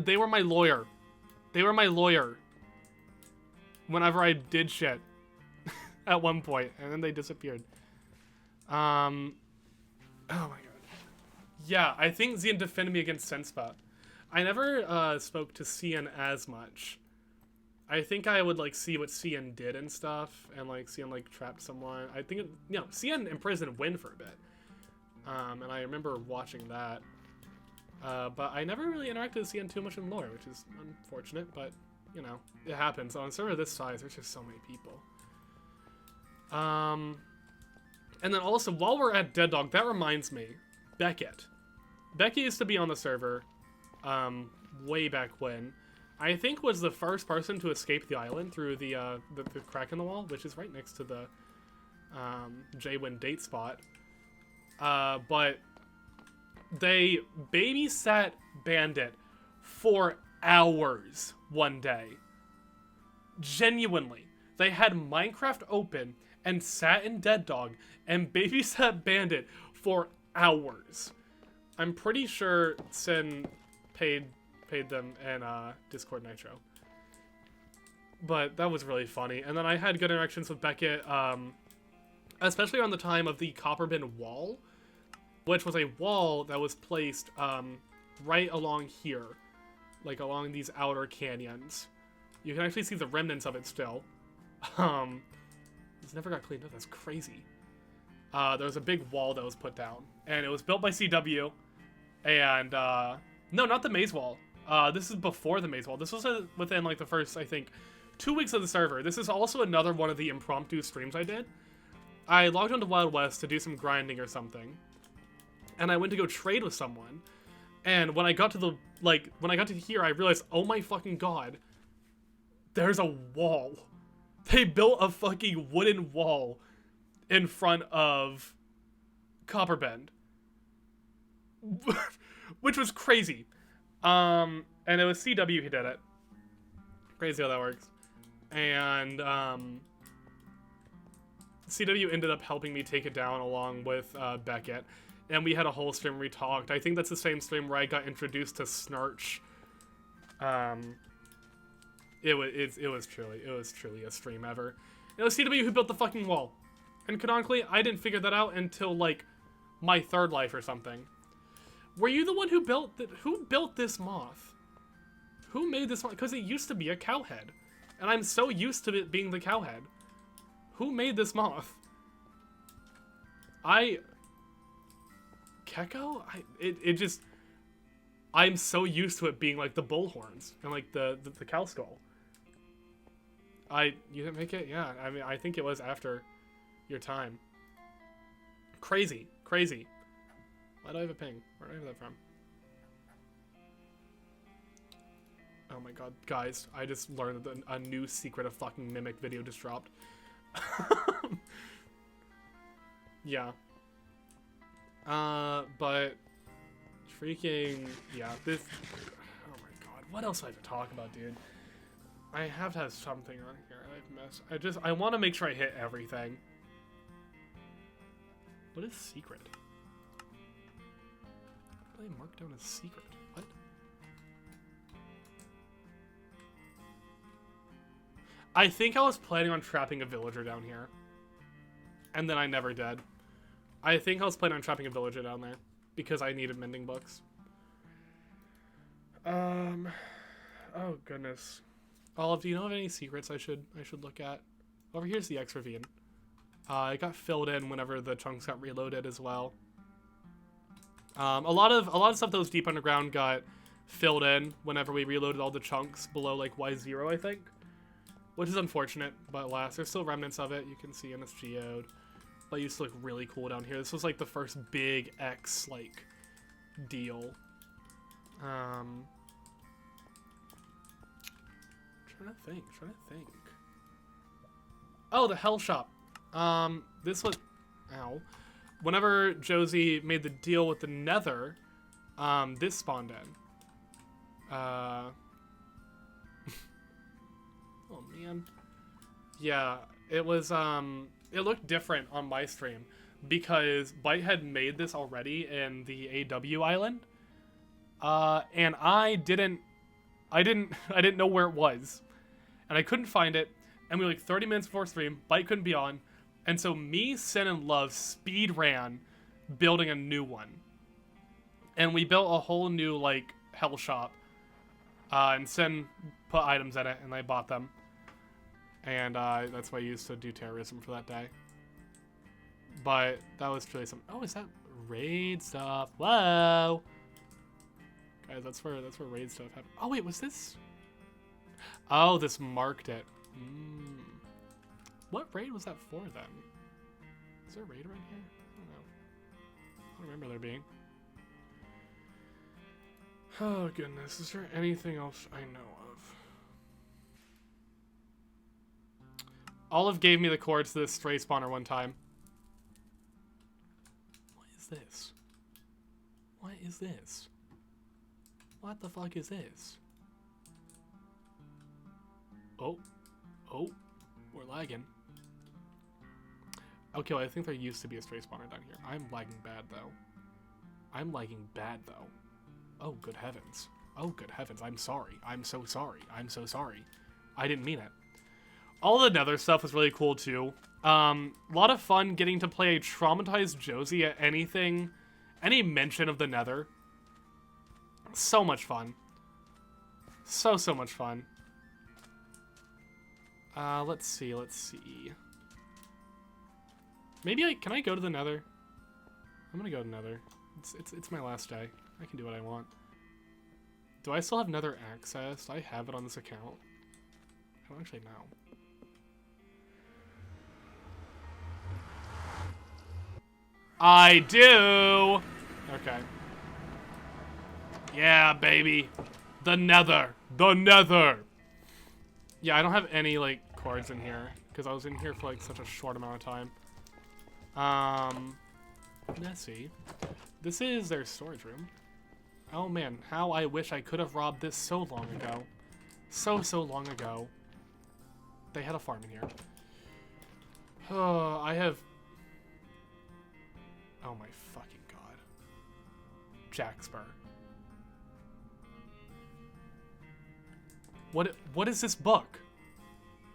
They were my lawyer. They were my lawyer. Whenever I did shit. At one point. And then they disappeared. Oh my god. Yeah, I think ZN defended me against Senspa. I never spoke to CN as much. I think I would like see what CN did and stuff, and like CN like trapped someone. I think CN imprisoned Win for a bit, and I remember watching that. But I never really interacted with CN too much in lore, which is unfortunate. But you know, it happens. On a server this size, there's just so many people. And then also while we're at Dead Dog, that reminds me, Beckett. Becky used to be on the server, way back when. I think was the first person to escape the island through the crack in the wall, which is right next to the J-Win date spot. But they babysat Bandit for hours one day. Genuinely. They had Minecraft open and sat in Dead Dog and babysat Bandit for hours. I'm pretty sure Sin paid them in Discord Nitro. But that was really funny. And then I had good interactions with Beckett, especially around the time of the Copperbin wall, which was a wall that was placed right along here, like along these outer canyons. You can actually see the remnants of it still. This never got cleaned up. That's crazy. There was a big wall that was put down, and it was built by CW. And no, not the maze wall. This is before the maze wall. This was within like the first, I think, 2 weeks of the server. This is also another one of the impromptu streams I did. I logged onto Wild West to do some grinding or something, and I went to go trade with someone. And when I got to here, I realized, oh my fucking god, there's a wall. They built a fucking wooden wall in front of Copperbend, which was crazy. And it was CW who did it. Crazy how that works. And CW ended up helping me take it down along with Beckett. And we had a whole stream where we talked. I think that's the same stream where I got introduced to Snarch. It was truly a stream ever. It was CW who built the fucking wall. And canonically, I didn't figure that out until like my third life or something. Were you the one who built who built this moth? Who made this moth? Because it used to be a cow head. And I'm so used to it being the cow head. Who made this moth? Keko? It just... I'm so used to it being like the bull horns and like the cow skull. You didn't make it? Yeah, I mean, I think it was after your time. Crazy. Crazy. Why do I have a ping? Where do I have that from? Oh my god, guys, I just learned that a new Secret of fucking Mimic video just dropped. Yeah. But freaking, yeah, this, oh my god, what else do I have to talk about, dude? I have to have something on here I've missed. I want to make sure I hit everything. What is secret? What did I mark down as secret? What? I think I was planning on trapping a villager down here. And then I never did. I think I was planning on trapping a villager down there. Because I needed mending books. Oh goodness. Olive, do you know of any secrets I should look at? Over here's the X ravine. It got filled in whenever the chunks got reloaded as well. A lot of stuff that was deep underground got filled in whenever we reloaded all the chunks below like Y0, I think. Which is unfortunate, but alas, there's still remnants of it. You can see in this geode. But it used to look really cool down here. This was like the first big X like deal. Trying to think. Oh, the Hell Shop. This was, ow. Whenever Josie made the deal with the Nether, this spawned in. Oh man. Yeah, it was, it looked different on my stream because Byte had made this already in the AW island. And I didn't know where it was. And I couldn't find it. And we were like 30 minutes before stream, Byte couldn't be on. And so me, Sin, and Love speed ran building a new one. And we built a whole new like hell shop. And Sin put items in it and I bought them. And that's what I used to do terrorism for that day. But that was truly some. Oh, is that raid stuff? Whoa, guys, that's where raid stuff happened. Oh wait, was this? Oh, this marked it. What raid was that for then? Is there a raid around here? I don't know. I don't remember there being. Oh goodness, is there anything else I know of? Olive gave me the coords to this stray spawner one time. What is this? What is this? What the fuck is this? Oh, we're lagging. Okay, well, I think there used to be a stray spawner down here. I'm lagging bad though. Oh, good heavens. Oh, good heavens. I'm sorry. I'm so sorry. I didn't mean it. All the Nether stuff was really cool too. A lot of fun getting to play a traumatized Josie at anything, any mention of the Nether. So much fun. So much fun. Let's see. Maybe can I go to the Nether? I'm gonna go to Nether. It's my last day. I can do what I want. Do I still have Nether access? Do I have it on this account? I don't actually know. I do! Okay. Yeah, baby. The Nether. The Nether! Yeah, I don't have any, like, cords in here. Because I was in here for, like, such a short amount of time. Let's see. This is their storage room. Oh, man. How I wish I could have robbed this so long ago. So long ago. They had a farm in here. Oh, I have... Oh my fucking god. Jackspur. What is this book?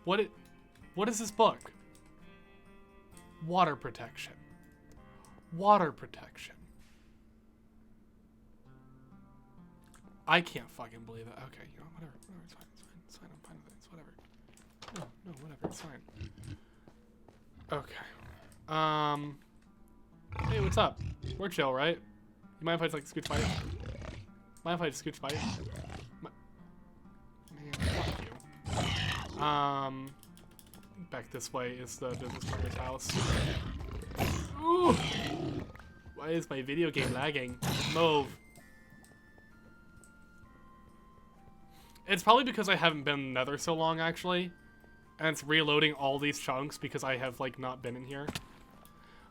What is this book? Water protection. Water protection. I can't fucking believe it. Okay, you know, whatever, it's fine, I'm fine with it, it's whatever. No, whatever, it's fine. Okay. Hey, what's up? We're chill, right? You mind if I just, like, scoot by? Mind if I scooch by? Man, fuck you. Back this way is the business partner's house. Ooh! Why is my video game lagging? Move. It's probably because I haven't been in Nether so long, actually. And it's reloading all these chunks because I have, like, not been in here.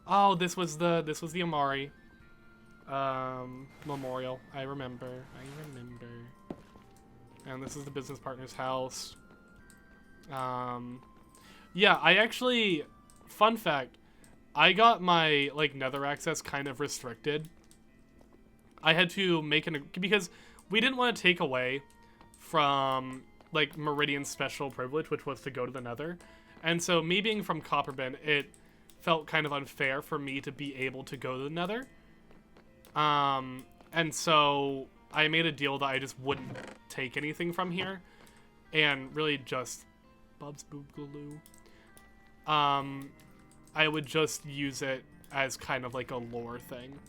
Oh, this was the Amari memorial. I remember. And this is the business partner's house. Yeah, I actually, fun fact, I got my, like, Nether access kind of restricted. I had to make because we didn't want to take away from, like, Meridian's special privilege, which was to go to the Nether. And so me being from Copperbin, it felt kind of unfair for me to be able to go to the Nether. And so I made a deal that I just wouldn't take anything from here and really just Bub's Boogaloo. I would just use it as kind of like a lore thing.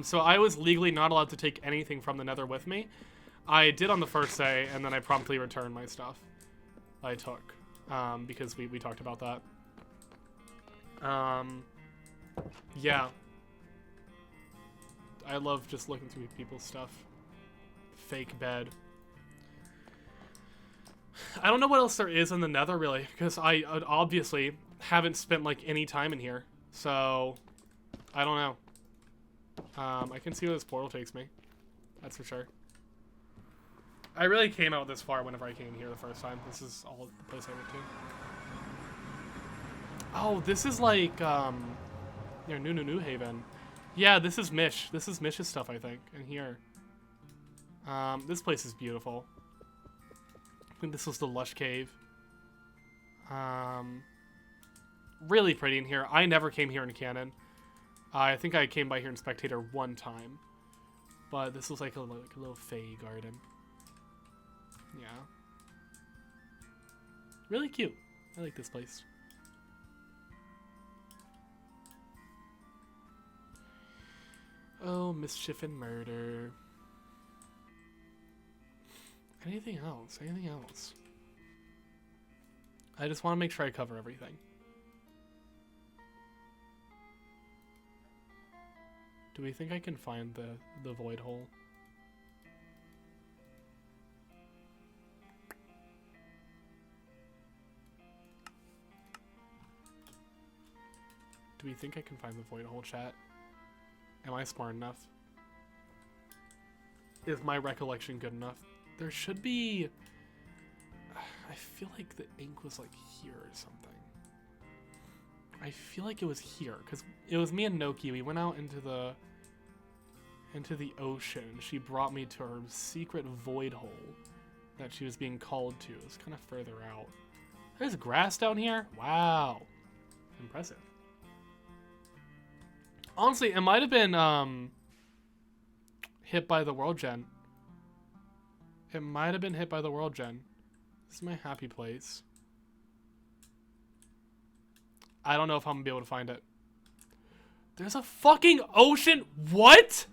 So I was legally not allowed to take anything from the Nether with me. I did on the first day, and then I promptly returned my stuff I took, because we talked about that. Yeah. I love just looking through people's stuff. Fake bed. I don't know what else there is in the Nether, really, because I obviously haven't spent, like, any time in here. So, I don't know. I can see where this portal takes me. That's for sure. I really came out this far whenever I came here the first time. This is all the place I went to. Oh, this is like, near New Haven. Yeah, this is Mish. This is Mish's stuff, I think, in here. This place is beautiful. I think this was the Lush Cave. Really pretty in here. I never came here in Canon. I think I came by here in Spectator one time. But this was like a little Fae garden. Yeah. Really cute. I like this place. Oh, mischief and murder. Anything else? Anything else? I just want to make sure I cover everything. Do we think I can find the void hole? Do we think I can find the void hole, chat? Am I smart enough? Is my recollection good enough? There should be... I feel like the ink was like here or something. I feel like it was here, because it was me and Noki. We went out into the ocean. She brought me to her secret void hole that she was being called to. It was kind of further out. There's grass down here? Wow. Impressive. Honestly, it might have been hit by the world gen. It might have been hit by the world gen. This is my happy place. I don't know if I'm gonna be able to find it. There's a fucking ocean. What?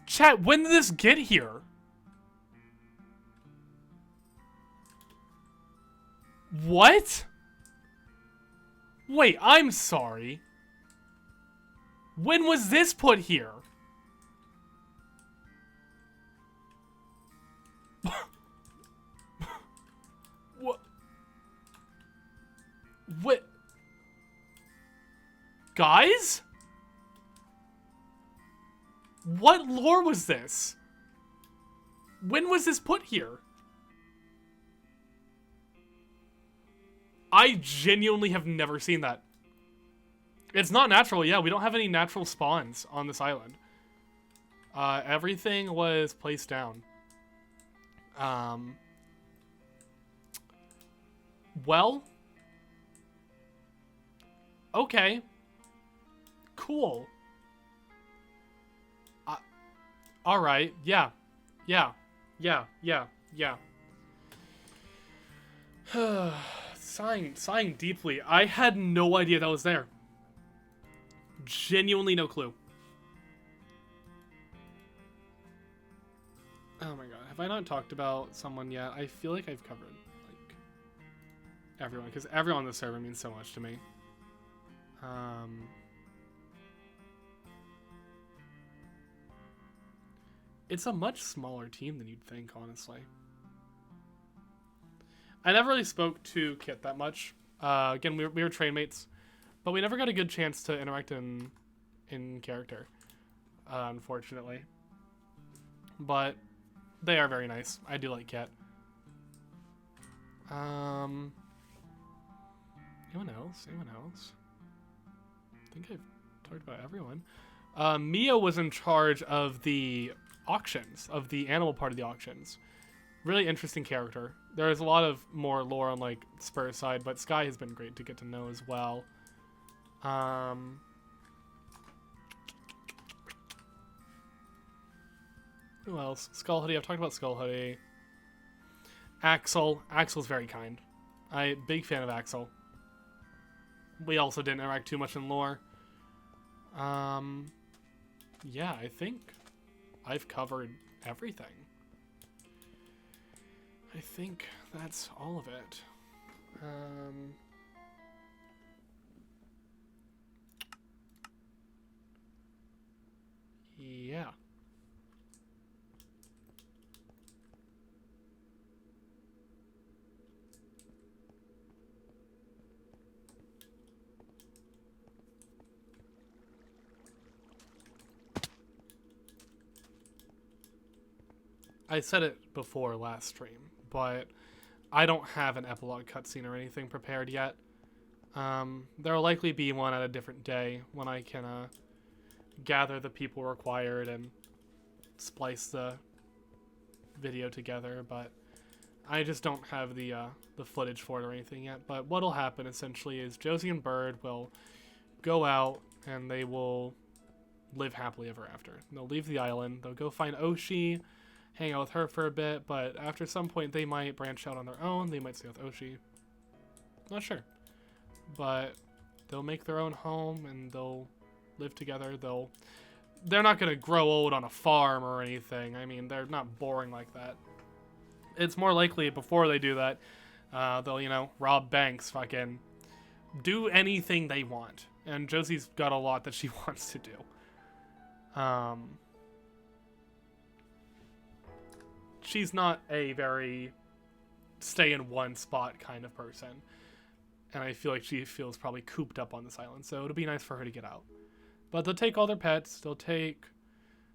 Chat, when did this get here? What? Wait, I'm sorry. When was this put here? What? What? Guys? What lore was this? When was this put here? I genuinely have never seen that. It's not natural, yeah. We don't have any natural spawns on this island. Everything was placed down. Well. Okay. Cool. Alright, yeah. Yeah. sighing deeply. I had no idea that was there. Genuinely no clue. Oh my god, have I not talked about someone yet? I feel like I've covered, like, everyone, because everyone on the server means so much to me. It's a much smaller team than you'd think, honestly. I never really spoke to Kit that much. Again, we were train mates, but we never got a good chance to interact in character, unfortunately. But they are very nice. I do like Kit. Anyone else? Anyone else? I think I've talked about everyone. Mia was in charge of the auctions, of the animal part of the auctions. Really interesting character. There's a lot of more lore on like Spur's side, but Sky has been great to get to know as well. Who else? Skull Hoodie. I've talked about Skull Hoodie. Axel. Axel's very kind. Big fan of Axel. We also didn't interact too much in lore. Yeah, I think I've covered everything. I think that's all of it. Yeah. I said it before last stream, but I don't have an epilogue cutscene or anything prepared yet. There will likely be one at a different day when I can gather the people required and splice the video together, but I just don't have the footage for it or anything yet. But what'll happen essentially is Josie and Bird will go out and they will live happily ever after. They'll leave the island, they'll go find Oshi, hang out with her for a bit, but after some point they might branch out on their own. They might stay with Oshi. Not sure. But they'll make their own home and they'll live together. They're not going to grow old on a farm or anything. I mean, they're not boring like that. It's more likely before they do that, they'll, you know, rob banks, fucking do anything they want. And Josie's got a lot that she wants to do. She's not a very stay in one spot kind of person. And I feel like she feels probably cooped up on this island. So it'll be nice for her to get out. But they'll take all their pets. They'll take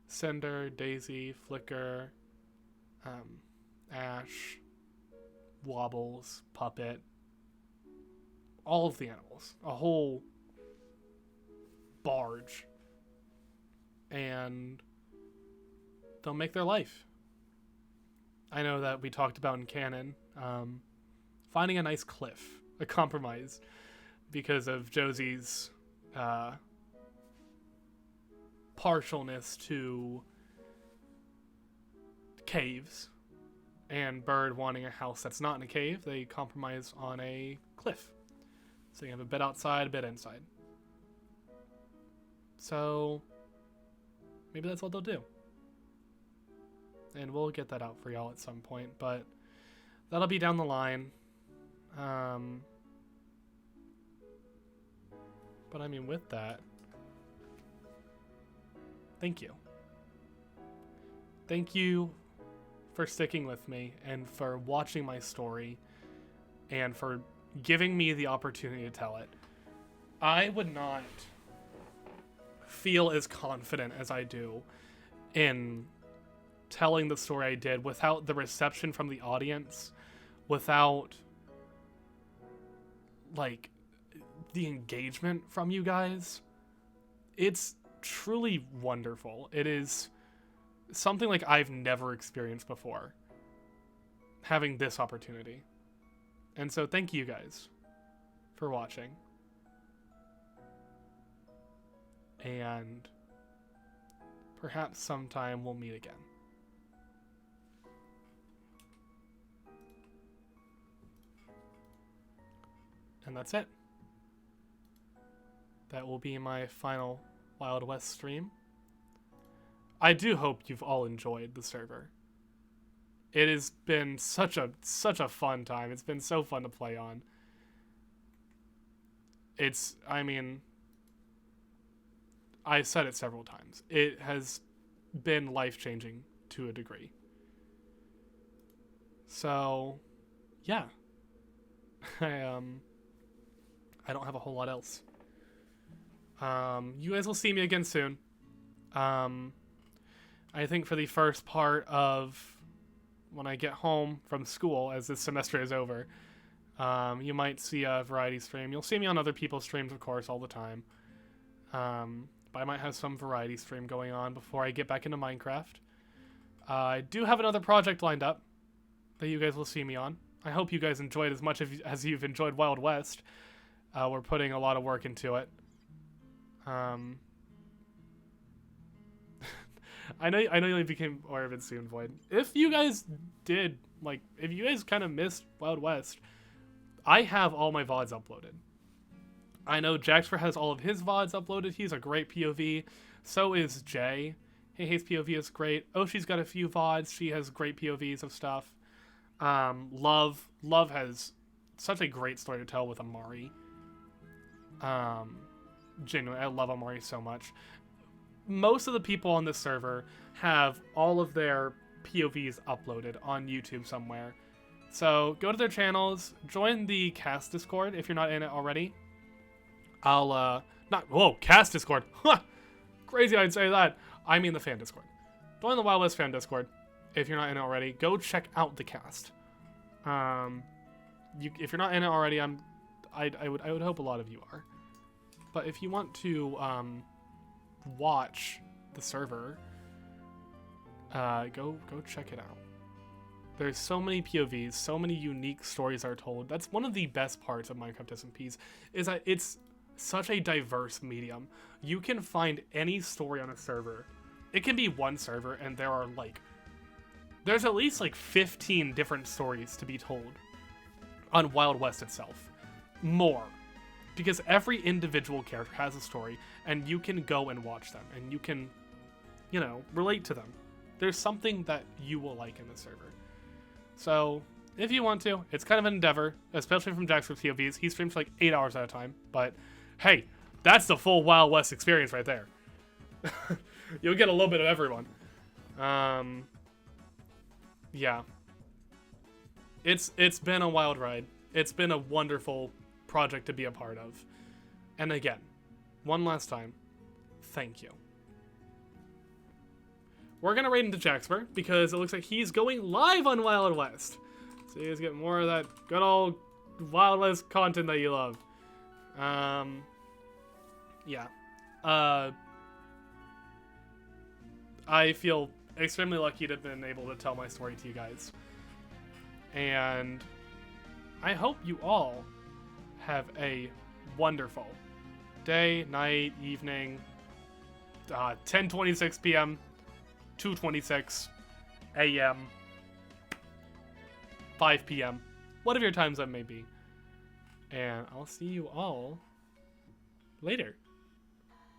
Cinder, Daisy, Flicker, Ash, Wobbles, Puppet. All of the animals. A whole barge. And they'll make their life. I know that we talked about in canon, finding a nice cliff, a compromise, because of Josie's partialness to caves, and Bird wanting a house that's not in a cave. They compromise on a cliff. So you have a bit outside, a bit inside. So maybe that's what they'll do. And we'll get that out for y'all at some point, but that'll be down the line. But I mean, with that, thank you. Thank you for sticking with me and for watching my story and for giving me the opportunity to tell it. I would not feel as confident as I do in telling the story I did without the reception from the audience, without like the engagement from you guys. It's truly wonderful. It is something like I've never experienced before, having this opportunity. And so thank you guys for watching. And perhaps sometime we'll meet again. And that's it. That will be my final Wild West stream. I do hope you've all enjoyed the server. It has been such a fun time. It's been so fun to play on. I mean, I've said it several times. It has been life-changing to a degree. So, yeah. I don't have a whole lot else. You guys will see me again soon. I think for the first part of when I get home from school, as this semester is over, you might see a variety stream. You'll see me on other people's streams, of course, all the time. But I might have some variety stream going on before I get back into Minecraft. I do have another project lined up that you guys will see me on. I hope you guys enjoyed as much as you've enjoyed Wild West. We're putting a lot of work into it. I know you became aware of it soon, Void. If you guys did, if you guys kind of missed Wild West, I have all my VODs uploaded. I know Jaxper has all of his VODs uploaded. He's a great POV. So is Jay. Hey, Hayes POV is great. Oshi's got a few VODs. She has great POVs of stuff. Love has such a great story to tell with Amari. Genuinely, I love Amari so much. Most of the people on this server have all of their POVs uploaded on YouTube somewhere. So go to their channels, join the cast Discord if you're not in it already. Cast Discord. Crazy I'd say that. I mean the fan Discord. Join the Wild West fan Discord if you're not in it already. Go check out the cast. If you're not in it already, I would hope a lot of you are. But if you want to watch the server, go check it out. There's so many POVs, so many unique stories are told. That's one of the best parts of Minecraft SMPs, is that it's such a diverse medium. You can find any story on a server. It can be one server, and there's at least 15 different stories to be told on Wild West itself. More. Because every individual character has a story, and you can go and watch them, and you can, relate to them. There's something that you will like in the server. So, if you want to, it's kind of an endeavor, especially from Jaxper's POVs. He streams for 8 hours at a time, but hey, that's the full Wild West experience right there. You'll get a little bit of everyone. Yeah. It's been a wild ride. It's been a wonderful project to be a part of. And again, one last time, thank you. We're gonna raid into Jaxper because it looks like he's going live on Wild West. So you guys get more of that good old Wild West content that you love. Yeah. I feel extremely lucky to have been able to tell my story to you guys. And I hope you all have a wonderful day, night, evening, 10:26 p.m., 2:26 a.m., 5 p.m., whatever your time zone may be. And I'll see you all later.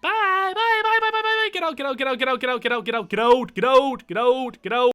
Bye, bye, bye, bye, bye, bye, bye. Get out, get out, get out, get out, get out, get out, get out, get out, get out, get out, get out.